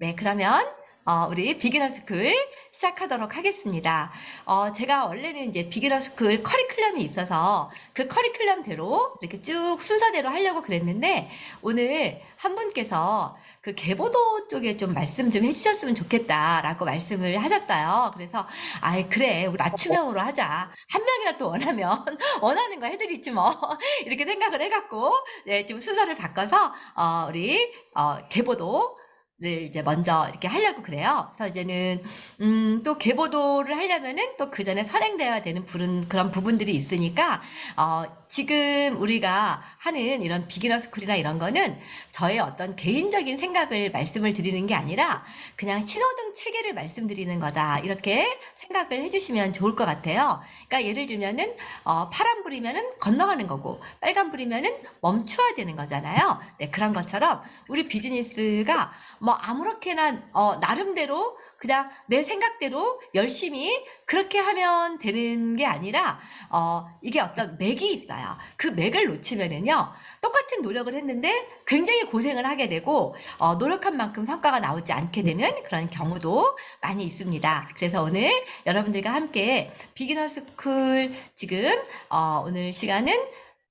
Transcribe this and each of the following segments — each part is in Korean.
네, 그러면 우리 비기너 스쿨 시작하도록 하겠습니다. 제가 원래는 이제 비기너 스쿨 커리큘럼이 있어서 그 커리큘럼대로 이렇게 쭉 순서대로 하려고 그랬는데 오늘 한 분께서 그 계보도 쪽에 좀 말씀 좀 해주셨으면 좋겠다라고 말씀을 하셨어요. 그래서 그래, 우리 맞춤형으로 하자. 한 명이라도 원하면 원하는 거 해드리지 뭐 이렇게 생각을 해갖고 네, 좀 순서를 바꿔서 우리 계보도 를 이제 먼저 이렇게 하려고 그래요. 그래서 이제는 또 계보도를 하려면은 또 그 전에 선행되어야 되는 그런 부분들이 있으니까 지금 우리가 하는 이런 비기너 스쿨이나 이런 거는 저의 어떤 개인적인 생각을 말씀을 드리는 게 아니라 그냥 신호등 체계를 말씀드리는 거다 이렇게 생각을 해주시면 좋을 것 같아요. 그러니까 예를 들면은 파란불이면은 건너가는 거고 빨간불이면은 멈춰야 되는 거잖아요. 네, 그런 것처럼 우리 비즈니스가 뭐 아무렇게나 나름대로 그냥 내 생각대로 열심히 그렇게 하면 되는 게 아니라 이게 어떤 맥이 있어요. 그 맥을 놓치면은요 똑같은 노력을 했는데 굉장히 고생을 하게 되고 노력한 만큼 성과가 나오지 않게 되는 그런 경우도 많이 있습니다. 그래서 오늘 여러분들과 함께 비기너 스쿨 지금 오늘 시간은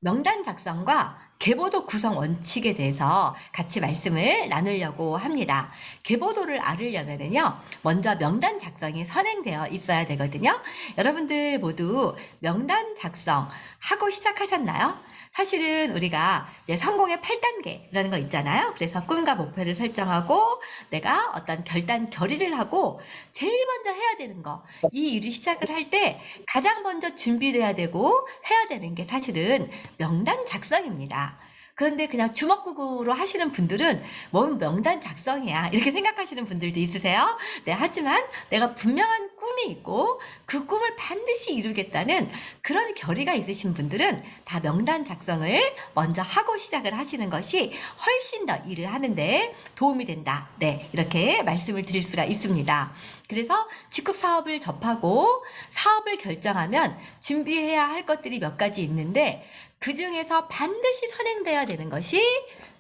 명단 작성과 계보도 구성 원칙에 대해서 같이 말씀을 나누려고 합니다. 계보도를 알으려면요, 먼저 명단 작성이 선행되어 있어야 되거든요. 여러분들 모두 명단 작성 하고 시작하셨나요? 사실은 우리가 이제 성공의 8단계라는 거 있잖아요. 그래서 꿈과 목표를 설정하고 내가 어떤 결의를 하고 제일 먼저 해야 되는 거, 이 일을 시작을 할 때 가장 먼저 준비돼야 되고 해야 되는 게 사실은 명단 작성입니다. 그런데 그냥 주먹구구로 하시는 분들은 뭔 명단 작성이야 이렇게 생각하시는 분들도 있으세요. 네, 하지만 내가 분명한 꿈이 있고 그 꿈을 반드시 이루겠다는 그런 결의가 있으신 분들은 다 명단 작성을 먼저 하고 시작을 하시는 것이 훨씬 더 일을 하는데 도움이 된다. 네, 이렇게 말씀을 드릴 수가 있습니다. 그래서 직급 사업을 접하고 사업을 결정하면 준비해야 할 것들이 몇 가지 있는데 그 중에서 반드시 선행돼야 되는 것이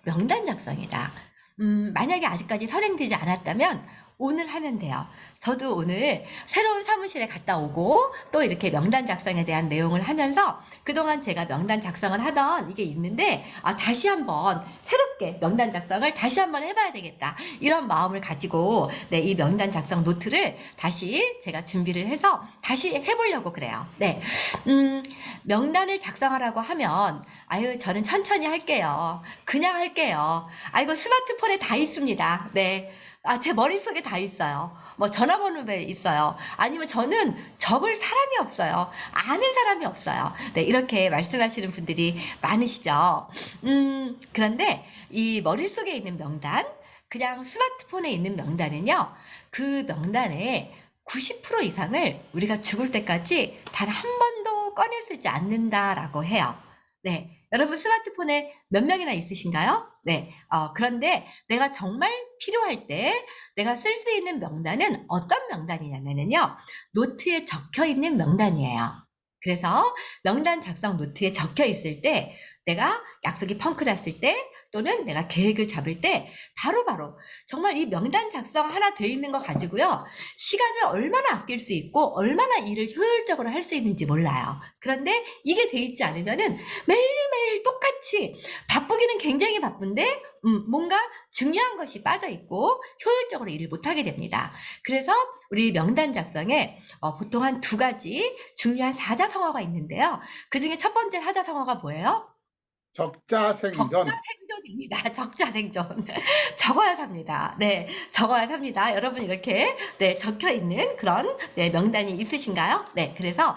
명단 작성이다. 만약에 아직까지 선행되지 않았다면 오늘 하면 돼요. 저도 오늘 새로운 사무실에 갔다 오고 또 이렇게 명단 작성에 대한 내용을 하면서 그동안 제가 명단 작성을 하던 이게 있는데 다시 한번 새롭게 명단 작성을 다시 한번 해봐야 되겠다. 이런 마음을 가지고 네, 이 명단 작성 노트를 다시 제가 준비를 해서 다시 해보려고 그래요. 네, 명단을 작성하라고 하면 아유 저는 천천히 할게요. 그냥 할게요. 아이고 스마트폰에 다 있습니다. 네. 제 머릿속에 다 있어요. 뭐 전화번호에 있어요. 아니면 저는 적을 사람이 없어요. 아는 사람이 없어요. 네, 이렇게 말씀하시는 분들이 많으시죠. 그런데 이 머릿속에 있는 명단, 그냥 스마트폰에 있는 명단은요, 그 명단의 90% 이상을 우리가 죽을 때까지 단 한 번도 꺼내 쓰지 않는다라고 해요. 네. 여러분 스마트폰에 몇 명이나 있으신가요? 네. 그런데 내가 정말 필요할 때 내가 쓸 수 있는 명단은 어떤 명단이냐면요. 노트에 적혀 있는 명단이에요. 그래서 명단 작성 노트에 적혀 있을 때 내가 약속이 펑크 났을 때 또는 내가 계획을 잡을 때 바로바로 정말 이 명단 작성 하나 돼 있는 거 가지고요. 시간을 얼마나 아낄 수 있고 얼마나 일을 효율적으로 할 수 있는지 몰라요. 그런데 이게 돼 있지 않으면은 매일매일 똑같이 바쁘기는 굉장히 바쁜데 뭔가 중요한 것이 빠져 있고 효율적으로 일을 못하게 됩니다. 그래서 우리 명단 작성에 보통 한 두 가지 중요한 사자성어가 있는데요. 그 중에 첫 번째 사자성어가 뭐예요? 적자생존. 적자생존입니다. 적자생존. 적어야 삽니다. 네, 적어야 삽니다. 여러분 이렇게 네 적혀 있는 그런 네, 명단이 있으신가요? 네, 그래서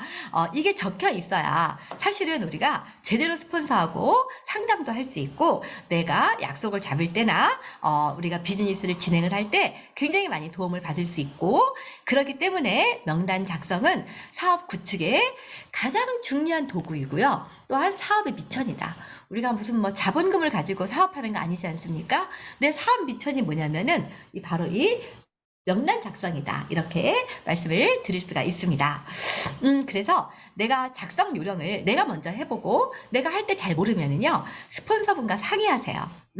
이게 적혀 있어야 사실은 우리가 제대로 스폰서하고 상담도 할 수 있고 내가 약속을 잡을 때나 우리가 비즈니스를 진행을 할 때 굉장히 많이 도움을 받을 수 있고 그렇기 때문에 명단 작성은 사업 구축에 가장 중요한 도구이고요. 또한 사업의 미천이다. 우리가 무슨 뭐 자본금을 가지고 사업하는 거 아니지 않습니까? 내 사업 미천이 뭐냐면은 바로 이 명단 작성이다. 이렇게 말씀을 드릴 수가 있습니다. 그래서 내가 작성 요령을 내가 먼저 해보고 내가 할 때 잘 모르면은요, 스폰서분과 상의하세요.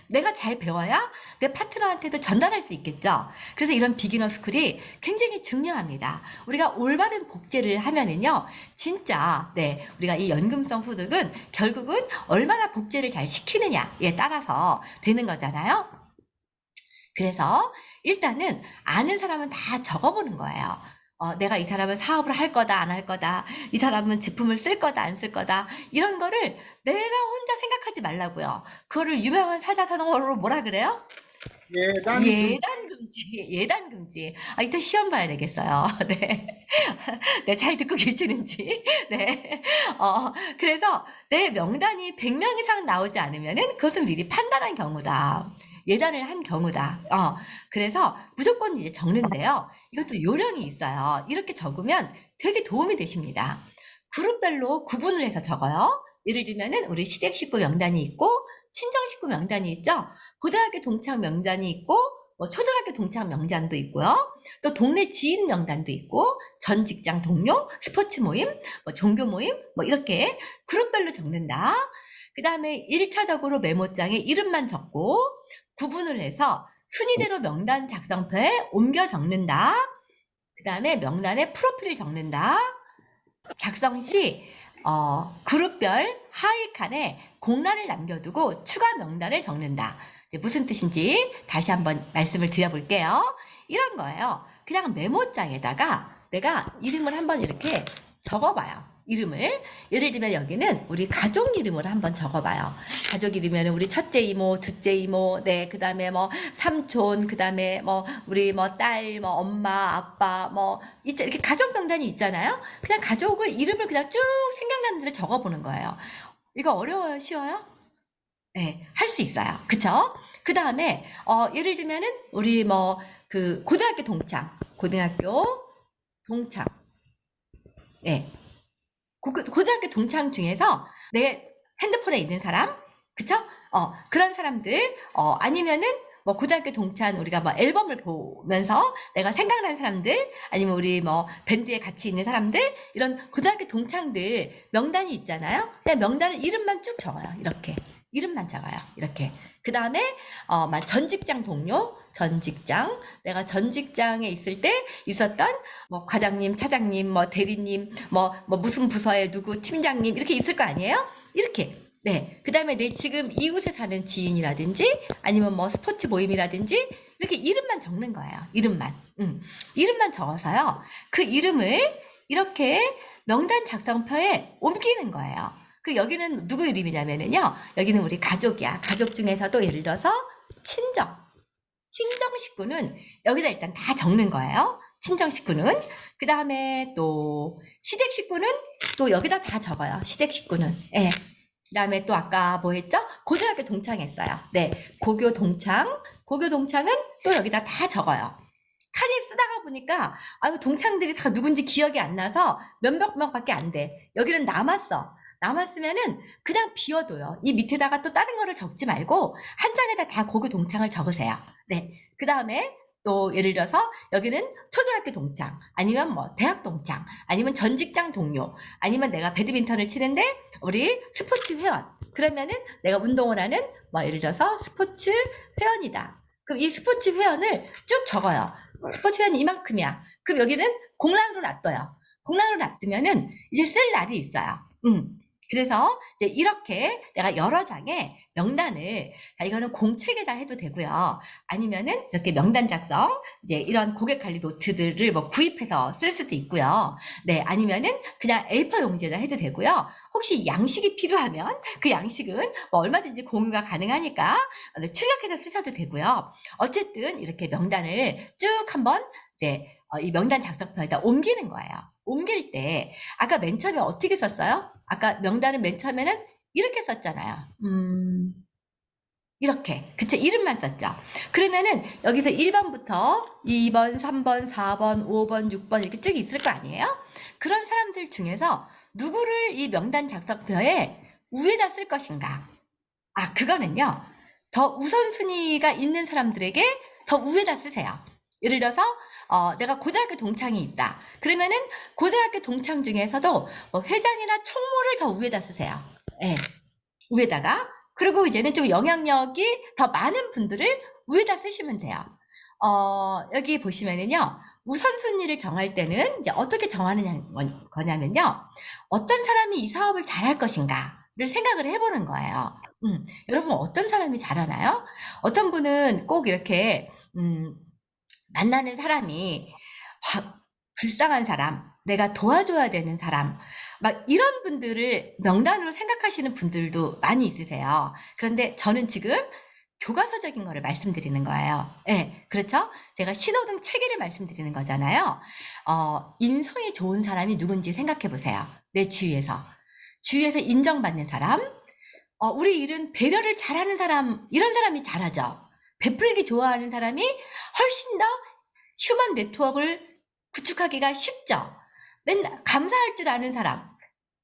내가 잘 배워야 내 파트너한테도 전달할 수 있겠죠. 그래서 이런 비기너 스쿨이 굉장히 중요합니다. 우리가 올바른 복제를 하면은요, 진짜, 네, 우리가 이 연금성 소득은 결국은 얼마나 복제를 잘 시키느냐에 따라서 되는 거잖아요. 그래서 일단은 아는 사람은 다 적어보는 거예요. 내가 이 사람은 사업을 할 거다, 안 할 거다. 이 사람은 제품을 쓸 거다, 안 쓸 거다. 이런 거를 내가 혼자 생각하지 말라고요. 그거를 유명한 사자성어로 뭐라 그래요? 예단금. 예단금지. 아, 이따 시험 봐야 되겠어요. 네. 네, 잘 듣고 계시는지. 네. 그래서 내 명단이 100명 이상 나오지 않으면은 그것은 미리 판단한 경우다. 예단을 한 경우다. 그래서 무조건 이제 적는데요. 이것도 요령이 있어요. 이렇게 적으면 되게 도움이 되십니다. 그룹별로 구분을 해서 적어요. 예를 들면은 우리 시댁 식구 명단이 있고 친정 식구 명단이 있죠. 고등학교 동창 명단이 있고 뭐 초등학교 동창 명단도 있고요. 또 동네 지인 명단도 있고 전 직장 동료, 스포츠 모임, 뭐 종교 모임 뭐 이렇게 그룹별로 적는다. 그 다음에 1차적으로 메모장에 이름만 적고 구분을 해서 순위대로 명단 작성표에 옮겨 적는다. 그 다음에 명단에 프로필을 적는다. 작성 시 그룹별 하위 칸에 공란을 남겨두고 추가 명단을 적는다. 무슨 뜻인지 다시 한번 말씀을 드려볼게요. 이런 거예요. 그냥 메모장에다가 내가 이름을 한번 이렇게 적어봐요. 이름을. 예를 들면 여기는 우리 가족 이름을 한번 적어봐요. 가족 이름이면 우리 첫째 이모, 둘째 이모, 네, 그 다음에 뭐 삼촌, 그 다음에 뭐 우리 뭐 딸, 뭐 엄마, 아빠, 뭐 이렇게 가족 명단이 있잖아요. 그냥 가족을 이름을 그냥 쭉 생각나는 대로 적어보는 거예요. 이거 어려워요? 쉬워요? 네, 할 수 있어요. 그쵸? 그 다음에, 예를 들면은, 우리 뭐, 고등학교 동창. 네. 고등학교 동창 중에서 내 핸드폰에 있는 사람, 그쵸? 그런 사람들, 아니면은, 뭐, 고등학교 동창, 우리가 뭐, 앨범을 보면서 내가 생각나는 사람들, 아니면 우리 뭐, 밴드에 같이 있는 사람들, 이런 고등학교 동창들 명단이 있잖아요? 그냥 명단을 이름만 쭉 적어요. 이렇게. 이름만 적어요. 이렇게. 그 다음에, 전 직장 동료, 내가 전 직장에 있을 때 있었던 뭐 과장님, 차장님, 뭐 대리님, 뭐 무슨 부서에 누구 팀장님 이렇게 있을 거 아니에요? 이렇게. 네. 그 다음에 내 지금 이웃에 사는 지인이라든지 아니면 뭐 스포츠 모임이라든지 이렇게 이름만 적는 거예요. 이름만. 이름만 적어서요. 그 이름을 이렇게 명단 작성표에 옮기는 거예요. 여기는 누구 이름이냐면요. 여기는 우리 가족이야. 가족 중에서도 예를 들어서 친정 식구는 여기다 일단 다 적는 거예요. 친정 식구는. 그 다음에 또 시댁 식구는 또 여기다 다 적어요. 시댁 식구는. 예. 그 다음에 또 아까 뭐 했죠? 고등학교 동창 했어요. 네. 고교 동창은 또 여기다 다 적어요. 칸이 쓰다가 보니까 아유 동창들이 다 누군지 기억이 안 나서 몇백 명밖에 안 돼. 여기는 남았으면은 그냥 비워둬요. 이 밑에다가 또 다른 거를 적지 말고 한 장에다 다 고교 동창을 적으세요. 네. 그 다음에 또 예를 들어서 여기는 초등학교 동창, 아니면 뭐 대학 동창, 아니면 전 직장 동료, 아니면 내가 배드민턴을 치는데 우리 스포츠 회원. 그러면은 내가 운동을 하는 뭐 예를 들어서 스포츠 회원이다. 그럼 이 스포츠 회원을 쭉 적어요. 스포츠 회원이 이만큼이야. 그럼 여기는 공란으로 놔둬요. 공란으로 놔두면은 이제 쓸 날이 있어요. 그래서 이제 이렇게 내가 여러 장의 명단을, 이거는 공책에다 해도 되고요. 아니면은 이렇게 명단 작성, 이제 이런 고객 관리 노트들을 뭐 구입해서 쓸 수도 있고요. 네, 아니면은 그냥 A4 용지에다 해도 되고요. 혹시 양식이 필요하면 그 양식은 뭐 얼마든지 공유가 가능하니까 출력해서 쓰셔도 되고요. 어쨌든 이렇게 명단을 쭉 한번 이제 이 명단 작성표에다 옮기는 거예요. 옮길 때 아까 맨 처음에 어떻게 썼어요? 아까 명단을 맨 처음에는 이렇게 썼잖아요. 이렇게. 그쵸? 이름만 썼죠. 그러면은 여기서 1번부터 2번, 3번, 4번, 5번, 6번 이렇게 쭉 있을 거 아니에요? 그런 사람들 중에서 누구를 이 명단 작성표에 위에다 쓸 것인가? 그거는요. 더 우선순위가 있는 사람들에게 더 위에다 쓰세요. 예를 들어서 내가 고등학교 동창이 있다. 그러면은 고등학교 동창 중에서도 뭐 회장이나 총무를 더 위에다 쓰세요. 예, 위에다가. 그리고 이제는 좀 영향력이 더 많은 분들을 위에다 쓰시면 돼요. 여기 보시면은요, 우선순위를 정할 때는 이제 어떻게 정하는 거냐면요, 어떤 사람이 이 사업을 잘할 것인가를 생각을 해보는 거예요. 여러분 어떤 사람이 잘하나요? 어떤 분은 꼭 이렇게 만나는 사람이 불쌍한 사람, 내가 도와줘야 되는 사람, 막 이런 분들을 명단으로 생각하시는 분들도 많이 있으세요. 그런데 저는 지금 교과서적인 거를 말씀드리는 거예요. 예, 그렇죠? 제가 신호등 체계를 말씀드리는 거잖아요. 인성이 좋은 사람이 누군지 생각해 보세요. 내 주위에서. 주위에서 인정받는 사람, 우리 일은 배려를 잘하는 사람, 이런 사람이 잘하죠. 베풀기 좋아하는 사람이 훨씬 더 휴먼 네트워크를 구축하기가 쉽죠. 맨날 감사할 줄 아는 사람,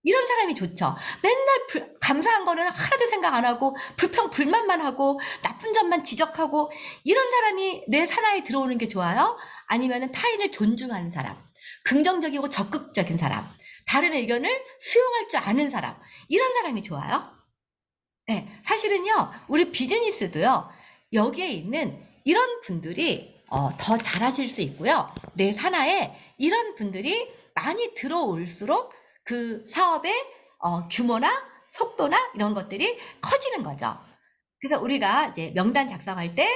이런 사람이 좋죠. 맨날 감사한 거는 하나도 생각 안 하고 불만만 하고 나쁜 점만 지적하고 이런 사람이 내 사나에 들어오는 게 좋아요? 아니면 타인을 존중하는 사람, 긍정적이고 적극적인 사람, 다른 의견을 수용할 줄 아는 사람, 이런 사람이 좋아요? 네, 사실은요, 우리 비즈니스도요, 여기에 있는 이런 분들이 더 잘하실 수 있고요. 내 산하에 이런 분들이 많이 들어올수록 그 사업의 규모나 속도나 이런 것들이 커지는 거죠. 그래서 우리가 이제 명단 작성할 때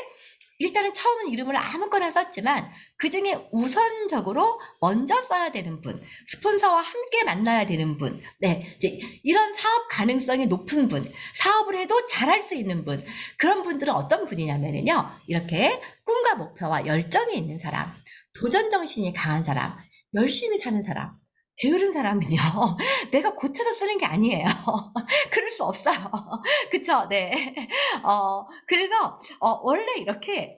일단은 처음은 이름을 아무거나 썼지만 그 중에 우선적으로 먼저 써야 되는 분, 스폰서와 함께 만나야 되는 분, 네, 이제 이런 사업 가능성이 높은 분, 사업을 해도 잘할 수 있는 분, 그런 분들은 어떤 분이냐면요, 이렇게 꿈과 목표와 열정이 있는 사람, 도전 정신이 강한 사람, 열심히 사는 사람, 게으른 사람은요, 내가 고쳐서 쓰는 게 아니에요. 그럴 수 없어요. 그쵸? 네. 그래서, 원래 이렇게,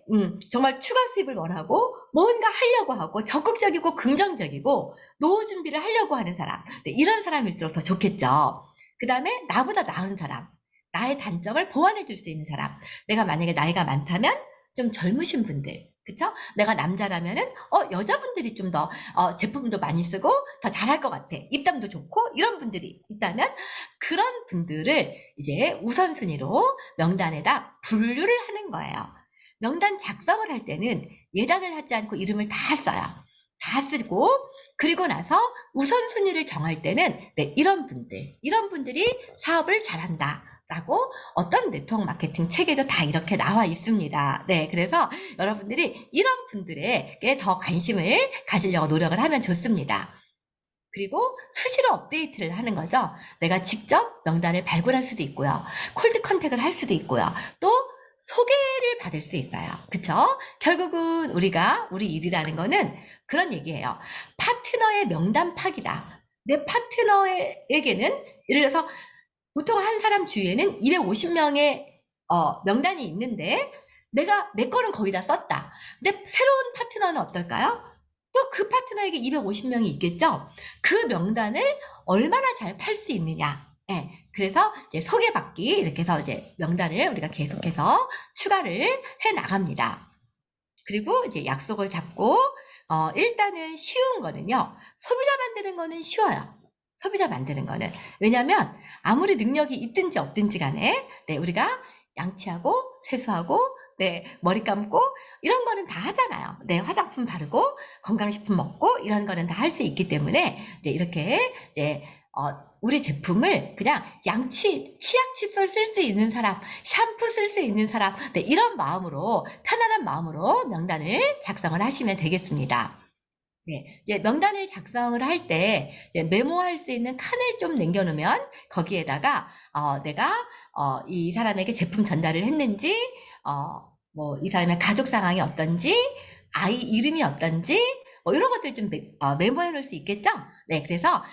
정말 추가 수입을 원하고, 뭔가 하려고 하고, 적극적이고, 긍정적이고, 노후 준비를 하려고 하는 사람. 네, 이런 사람일수록 더 좋겠죠. 그 다음에, 나보다 나은 사람. 나의 단점을 보완해 줄 수 있는 사람. 내가 만약에 나이가 많다면, 좀 젊으신 분들. 그쵸? 내가 남자라면은, 여자분들이 좀 더, 제품도 많이 쓰고, 더 잘할 것 같아. 입담도 좋고, 이런 분들이 있다면, 그런 분들을 이제 우선순위로 명단에다 분류를 하는 거예요. 명단 작성을 할 때는 예단을 하지 않고 이름을 다 써요. 다 쓰고, 그리고 나서 우선순위를 정할 때는, 네, 이런 분들이 사업을 잘한다. 라고 어떤 네트워크 마케팅 책에도 다 이렇게 나와 있습니다. 네, 그래서 여러분들이 이런 분들에게 더 관심을 가지려고 노력을 하면 좋습니다. 그리고 수시로 업데이트를 하는 거죠. 내가 직접 명단을 발굴할 수도 있고요. 콜드 컨택을 할 수도 있고요. 또 소개를 받을 수 있어요. 그쵸? 결국은 우리 일이라는 거는 그런 얘기예요. 파트너의 명단 파기다. 내 파트너에게는 예를 들어서 보통 한 사람 주위에는 250명의 명단이 있는데 내 거는 거기다 썼다. 근데 새로운 파트너는 어떨까요? 또 그 파트너에게 250명이 있겠죠? 그 명단을 얼마나 잘 팔 수 있느냐. 예, 그래서 이제 소개받기 이렇게 해서 이제 명단을 우리가 계속해서 추가를 해 나갑니다. 그리고 이제 약속을 잡고 일단은 쉬운 거는요. 소비자 만드는 거는 쉬워요. 소비자 만드는 거는. 왜냐하면 아무리 능력이 있든지 없든지 간에 네, 우리가 양치하고 세수하고 네, 머리 감고 이런 거는 다 하잖아요. 네, 화장품 바르고 건강식품 먹고 이런 거는 다 할 수 있기 때문에 이제 이렇게 이제 우리 제품을 그냥 치약 칫솔 쓸 수 있는 사람, 샴푸 쓸 수 있는 사람, 네, 이런 마음으로, 편안한 마음으로 명단을 작성을 하시면 되겠습니다. 네, 이제 명단을 작성을 할 때 메모할 수 있는 칸을 좀 남겨놓으면 거기에다가 내가 이 사람에게 제품 전달을 했는지, 뭐 이 사람의 가족 상황이 어떤지, 아이 이름이 어떤지, 뭐 이런 것들 좀 메모해 놓을 수 있겠죠? 네, 그래서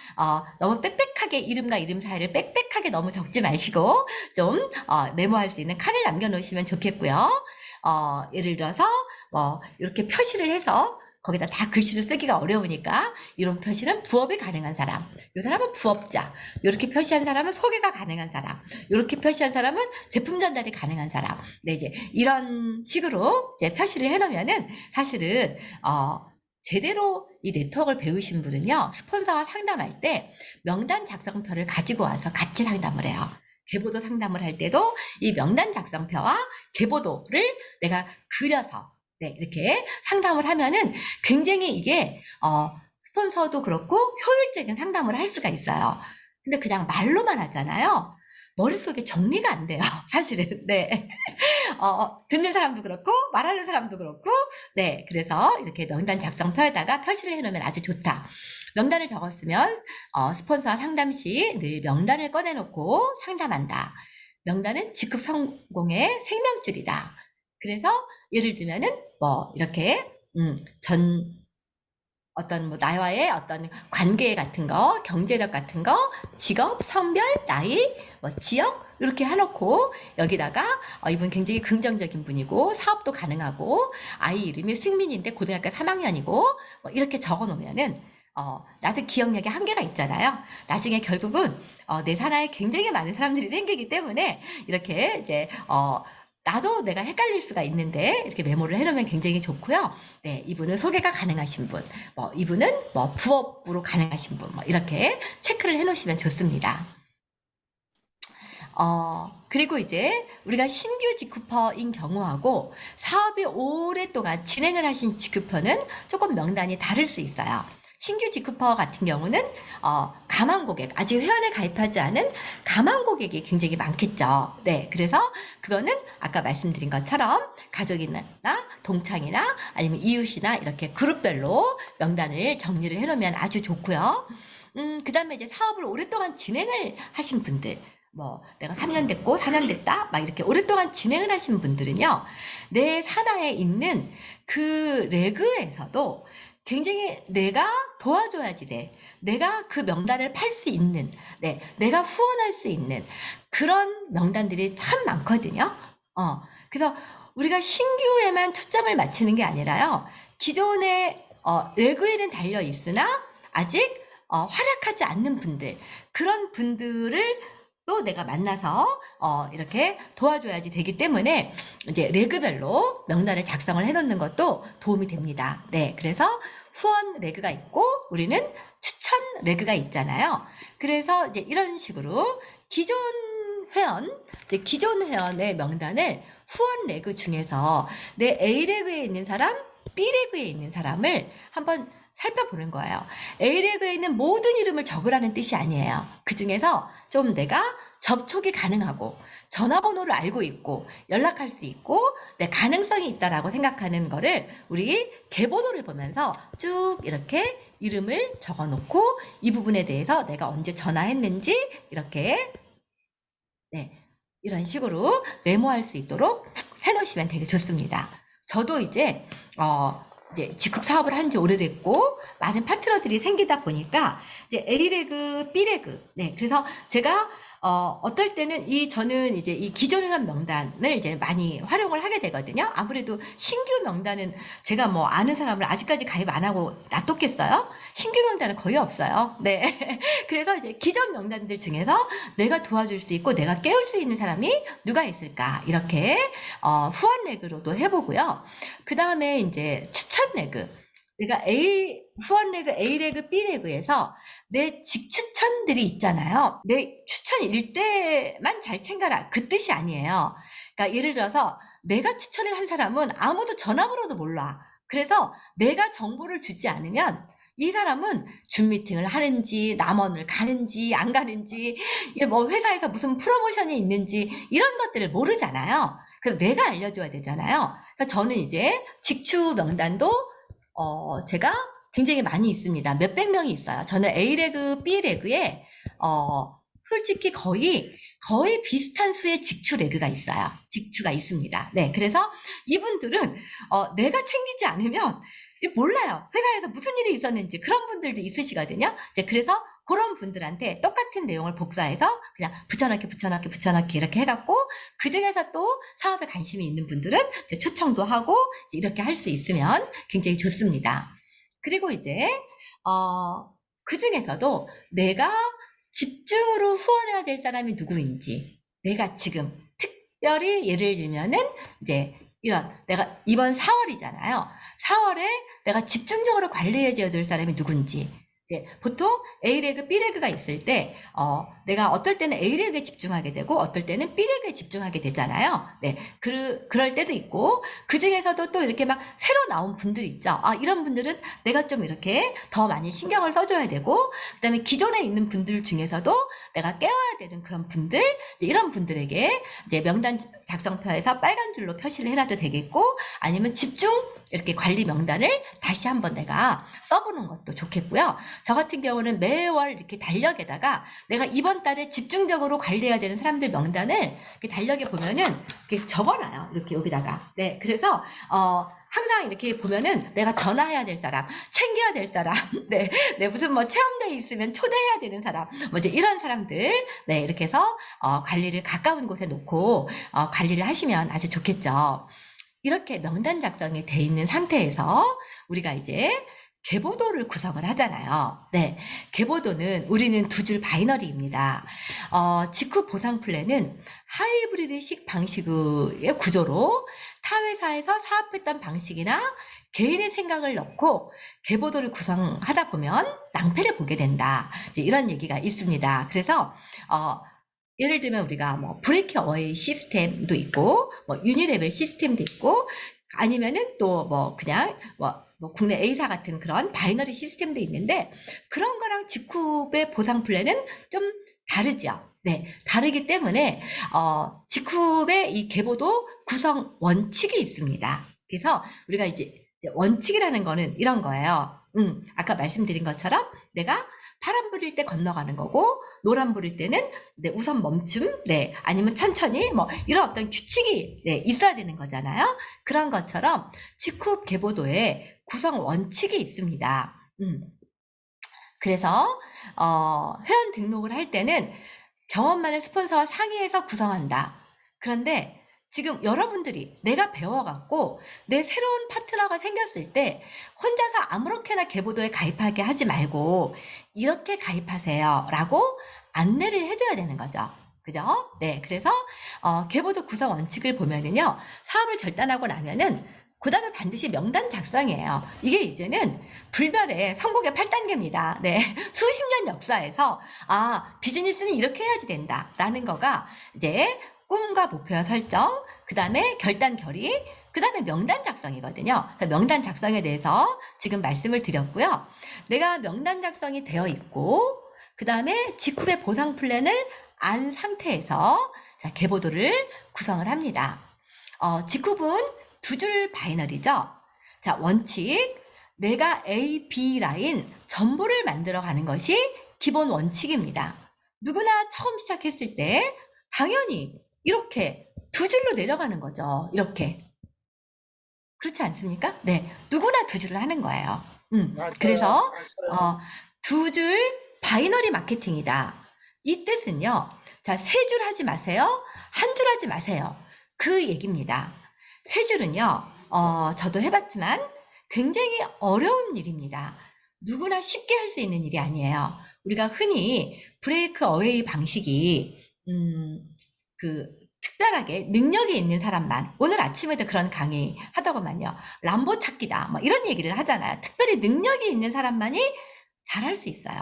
너무 빽빽하게 이름과 이름 사이를 빽빽하게 너무 적지 마시고 좀 메모할 수 있는 칸을 남겨 놓으시면 좋겠고요. 예를 들어서 뭐 이렇게 표시를 해서 거기다 다 글씨를 쓰기가 어려우니까 이런 표시는 부업이 가능한 사람, 이 사람은 부업자, 이렇게 표시한 사람은 소개가 가능한 사람, 이렇게 표시한 사람은 제품 전달이 가능한 사람. 네, 이제 이런 식으로 이제 표시를 해놓으면은 사실은 제대로 이 네트워크를 배우신 분은요, 스폰서와 상담할 때 명단 작성표를 가지고 와서 같이 상담을 해요. 계보도 상담을 할 때도 이 명단 작성표와 계보도를 내가 그려서 네, 이렇게 상담을 하면은 굉장히 이게 스폰서도 그렇고 효율적인 상담을 할 수가 있어요. 근데 그냥 말로만 하잖아요. 머릿속에 정리가 안 돼요. 사실은. 네. 듣는 사람도 그렇고 말하는 사람도 그렇고 네, 그래서 이렇게 명단 작성표에다가 표시를 해놓으면 아주 좋다. 명단을 적었으면 스폰서와 상담 시 늘 명단을 꺼내놓고 상담한다. 명단은 직급 성공의 생명줄이다. 그래서 예를 들면은 뭐 이렇게 전 어떤 뭐 나와의 어떤 관계 같은 거, 경제력 같은 거, 직업, 성별, 나이, 뭐 지역 이렇게 해놓고 여기다가 이분 굉장히 긍정적인 분이고 사업도 가능하고 아이 이름이 승민인데 고등학교 3학년이고 뭐 이렇게 적어놓으면은 나도 기억력에 한계가 있잖아요. 나중에 결국은 내 산하에 굉장히 많은 사람들이 생기기 때문에 이렇게 이제 나도 내가 헷갈릴 수가 있는데 이렇게 메모를 해놓으면 굉장히 좋고요. 네, 이분은 소개가 가능하신 분, 뭐 이분은 뭐 부업으로 가능하신 분, 뭐 이렇게 체크를 해놓으시면 좋습니다. 그리고 이제 우리가 신규 직후퍼인 경우하고 사업이 오랫동안 진행을 하신 직후퍼는 조금 명단이 다를 수 있어요. 신규 직후퍼 같은 경우는 가망 고객, 아직 회원에 가입하지 않은 가망 고객이 굉장히 많겠죠. 네, 그래서 그거는 아까 말씀드린 것처럼 가족이나 동창이나 아니면 이웃이나 이렇게 그룹별로 명단을 정리를 해놓으면 아주 좋고요. 그 다음에 이제 사업을 오랫동안 진행을 하신 분들, 뭐 내가 3년 됐고 4년 됐다 막 이렇게 오랫동안 진행을 하신 분들은요, 내 산하에 있는 그 레그에서도 굉장히 내가 도와줘야지 돼. 내가 그 명단을 팔 수 있는, 네, 내가 후원할 수 있는 그런 명단들이 참 많거든요. 그래서 우리가 신규에만 초점을 맞추는 게 아니라요, 기존의 레그에는 달려 있으나 아직 활약하지 않는 분들, 그런 분들을 또 내가 만나서 이렇게 도와줘야지 되기 때문에 이제 레그별로 명단을 작성을 해놓는 것도 도움이 됩니다. 네, 그래서 후원 레그가 있고 우리는 추천 레그가 있잖아요. 그래서 이제 이런 식으로 기존 이제 기존 회원의 명단을 후원 레그 중에서 내 A 레그에 있는 사람, B 레그에 있는 사람을 한번 살펴보는 거예요. A레그에 있는 모든 이름을 적으라는 뜻이 아니에요. 그 중에서 좀 내가 접촉이 가능하고 전화번호를 알고 있고 연락할 수 있고 내 가능성이 있다라고 생각하는 거를 우리 계번호를 보면서 쭉 이렇게 이름을 적어놓고 이 부분에 대해서 내가 언제 전화했는지 이렇게 네, 이런 식으로 메모할 수 있도록 해놓으시면 되게 좋습니다. 저도 이제 이제 직급 사업을 한 지 오래됐고 많은 파트너들이 생기다 보니까 이제 A레그, B레그, 네, 그래서 제가 어떨 때는 저는 이제 이 기존 회원 명단을 이제 많이 활용을 하게 되거든요. 아무래도 신규 명단은 제가 뭐 아는 사람을 아직까지 가입 안 하고 놔뒀겠어요? 신규 명단은 거의 없어요. 네. 그래서 이제 기존 명단들 중에서 내가 도와줄 수 있고 내가 깨울 수 있는 사람이 누가 있을까? 이렇게 후원 레그로도 해보고요. 그 다음에 이제 추천 레그. 내가 후원 레그, A 레그, B 레그에서 내 직추천들이 있잖아요. 내 추천 일대만 잘 챙겨라. 그 뜻이 아니에요. 그러니까 예를 들어서 내가 추천을 한 사람은 아무도 전화번호도 몰라. 그래서 내가 정보를 주지 않으면 이 사람은 줌 미팅을 하는지, 남원을 가는지, 안 가는지, 이게 뭐 회사에서 무슨 프로모션이 있는지, 이런 것들을 모르잖아요. 그래서 내가 알려줘야 되잖아요. 그래서 저는 이제 직추 명단도, 제가 굉장히 많이 있습니다. 몇백 명이 있어요. 저는 A레그, B레그에, 솔직히 거의 비슷한 수의 직추 레그가 있어요. 직추가 있습니다. 네. 그래서 이분들은, 내가 챙기지 않으면 몰라요. 회사에서 무슨 일이 있었는지 그런 분들도 있으시거든요. 이제 그래서 그런 분들한테 똑같은 내용을 복사해서 그냥 붙여넣기 이렇게 해갖고 그 중에서 또 사업에 관심이 있는 분들은 이제 초청도 하고 이제 이렇게 할 수 있으면 굉장히 좋습니다. 그리고 이제 그 중에서도 내가 집중으로 후원해야 될 사람이 누구인지, 내가 지금 특별히 예를 들면은 이제 내가 이번 4월이잖아요. 4월에 내가 집중적으로 관리해줘야 될 사람이 누군지. 이제 보통 A레그, B레그가 있을 때, 내가 어떨 때는 A레그에 집중하게 되고, 어떨 때는 B레그에 집중하게 되잖아요. 네. 그럴 때도 있고, 그 중에서도 또 이렇게 막 새로 나온 분들이 있죠. 이런 분들은 내가 좀 이렇게 더 많이 신경을 써줘야 되고, 그 다음에 기존에 있는 분들 중에서도 내가 깨워야 되는 그런 분들, 이런 분들에게 이제 명단 작성표에서 빨간 줄로 표시를 해놔도 되겠고, 아니면 집중 이렇게 관리 명단을 다시 한번 내가 써보는 것도 좋겠고요. 저 같은 경우는 매월 이렇게 달력에다가 내가 이번 달에 집중적으로 관리해야 되는 사람들 명단을 이렇게 달력에 보면은 이렇게 적어놔요. 이렇게 여기다가. 네, 그래서 항상 이렇게 보면은 내가 전화해야 될 사람, 챙겨야 될 사람, 네, 무슨 뭐 체험대회 있으면 초대해야 되는 사람, 뭐 이제 이런 사람들, 네, 이렇게 해서 관리를 가까운 곳에 놓고 관리를 하시면 아주 좋겠죠. 이렇게 명단 작성이 돼 있는 상태에서 우리가 이제 계보도를 구성을 하잖아요. 네, 계보도는 우리는 두 줄 바이너리입니다. 직후 보상 플랜은 하이브리드식 방식의 구조로 타 회사에서 사업했던 방식이나 개인의 생각을 넣고 계보도를 구성하다 보면 낭패를 보게 된다. 이제 이런 얘기가 있습니다. 그래서 예를 들면 우리가 뭐 브레이크 어웨이 시스템도 있고 뭐 유니레벨 시스템도 있고 아니면은 또 뭐 그냥 뭐 국내 A사 같은 그런 바이너리 시스템도 있는데 그런 거랑 직후의 보상 플랜은 좀 다르죠. 네, 다르기 때문에 직후의 이 계보도 구성 원칙이 있습니다. 그래서 우리가 이제 원칙이라는 거는 이런 거예요. 아까 말씀드린 것처럼 내가 파란불일 때 건너가는 거고 노란불일 때는 네, 우선 멈춤, 네, 아니면 천천히 뭐 이런 어떤 규칙이 네, 있어야 되는 거잖아요. 그런 것처럼 직후 계보도에 구성 원칙이 있습니다. 그래서 회원 등록을 할 때는 경험 많은 스폰서와 상의해서 구성한다. 그런데 지금 여러분들이 내가 배워갖고 내 새로운 파트너가 생겼을 때 혼자서 아무렇게나 계보도에 가입하게 하지 말고 이렇게 가입하세요 라고 안내를 해줘야 되는 거죠. 그죠? 네. 그래서 계보도 구성 원칙을 보면은요. 사업을 결단하고 나면은 그 다음에 반드시 명단 작성이에요. 이게 이제는 불멸의 성공의 8단계입니다. 네. 수십 년 역사에서, 비즈니스는 이렇게 해야지 된다. 라는 거가 이제 꿈과 목표 설정, 그 다음에 결단 결의, 그 다음에 명단 작성이거든요. 그래서 명단 작성에 대해서 지금 말씀을 드렸고요. 내가 명단 작성이 되어 있고, 그 다음에 직후의 보상 플랜을 안 상태에서 자, 계보도를 구성을 합니다. 직후분 두 줄 바이너리죠. 자, 원칙. 내가 A, B 라인 전부를 만들어 가는 것이 기본 원칙입니다. 누구나 처음 시작했을 때 당연히 이렇게 두 줄로 내려가는 거죠. 이렇게. 그렇지 않습니까? 네. 누구나 두 줄을 하는 거예요. 그래서 두 줄 바이너리 마케팅이다. 이 뜻은요. 자, 세 줄 하지 마세요. 한 줄 하지 마세요. 그 얘기입니다. 세 줄은요. 저도 해봤지만 굉장히 어려운 일입니다. 누구나 쉽게 할 수 있는 일이 아니에요. 우리가 흔히 브레이크 어웨이 방식이 특별하게 능력이 있는 사람만 오늘 아침에도 그런 강의 하더구만요. 람보 찾기다 뭐 이런 얘기를 하잖아요. 특별히 능력이 있는 사람만이 잘할 수 있어요.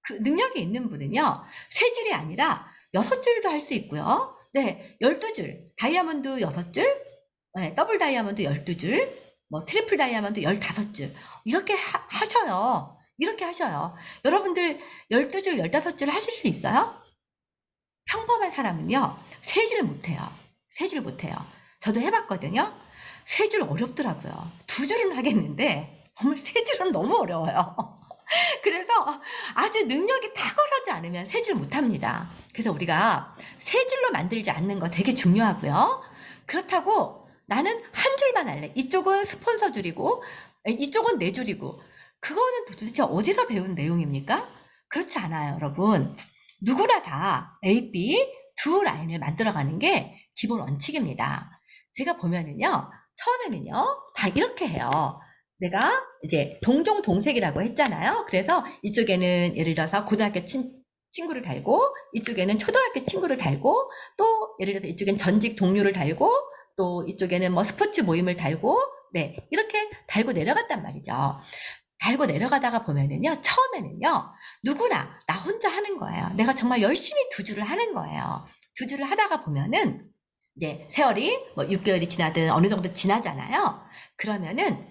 그 능력이 있는 분은요. 세 줄이 아니라 6줄도 할 수 있고요. 네, 12줄, 다이아몬드 6줄, 네, 더블 다이아몬드 12줄, 뭐 트리플 다이아몬드 15줄 이렇게 하셔요. 이렇게 하셔요. 여러분들 12줄, 15줄 하실 수 있어요? 평범한 사람은요, 세 줄 못해요. 세 줄 못해요. 저도 해봤거든요. 세 줄 어렵더라고요. 두 줄은 하겠는데, 정말 세 줄은 너무 어려워요. 그래서 아주 능력이 탁월하지 않으면 세 줄 못합니다. 그래서 우리가 세 줄로 만들지 않는 거 되게 중요하고요. 그렇다고 나는 한 줄만 할래. 이쪽은 스폰서 줄이고, 이쪽은 내 줄이고. 그거는 도대체 어디서 배운 내용입니까? 그렇지 않아요, 여러분. 누구나 다 A, B 두 라인을 만들어가는 게 기본 원칙입니다. 제가 보면은요, 처음에는요, 다 이렇게 해요. 내가 이제 동종 동색이라고 했잖아요. 그래서 이쪽에는 예를 들어서 고등학교 친구를 달고, 이쪽에는 초등학교 친구를 달고, 또 예를 들어서 이쪽엔 전직 동료를 달고, 또 이쪽에는 뭐 스포츠 모임을 달고, 네, 이렇게 달고 내려갔단 말이죠. 달고 내려가다가 보면은요, 처음에는요, 누구나 나 혼자 하는 거예요. 내가 정말 열심히 두 줄을 하는 거예요. 두 줄을 하다가 보면은, 이제 세월이 뭐 6개월이 지나든 어느 정도 지나잖아요. 그러면은,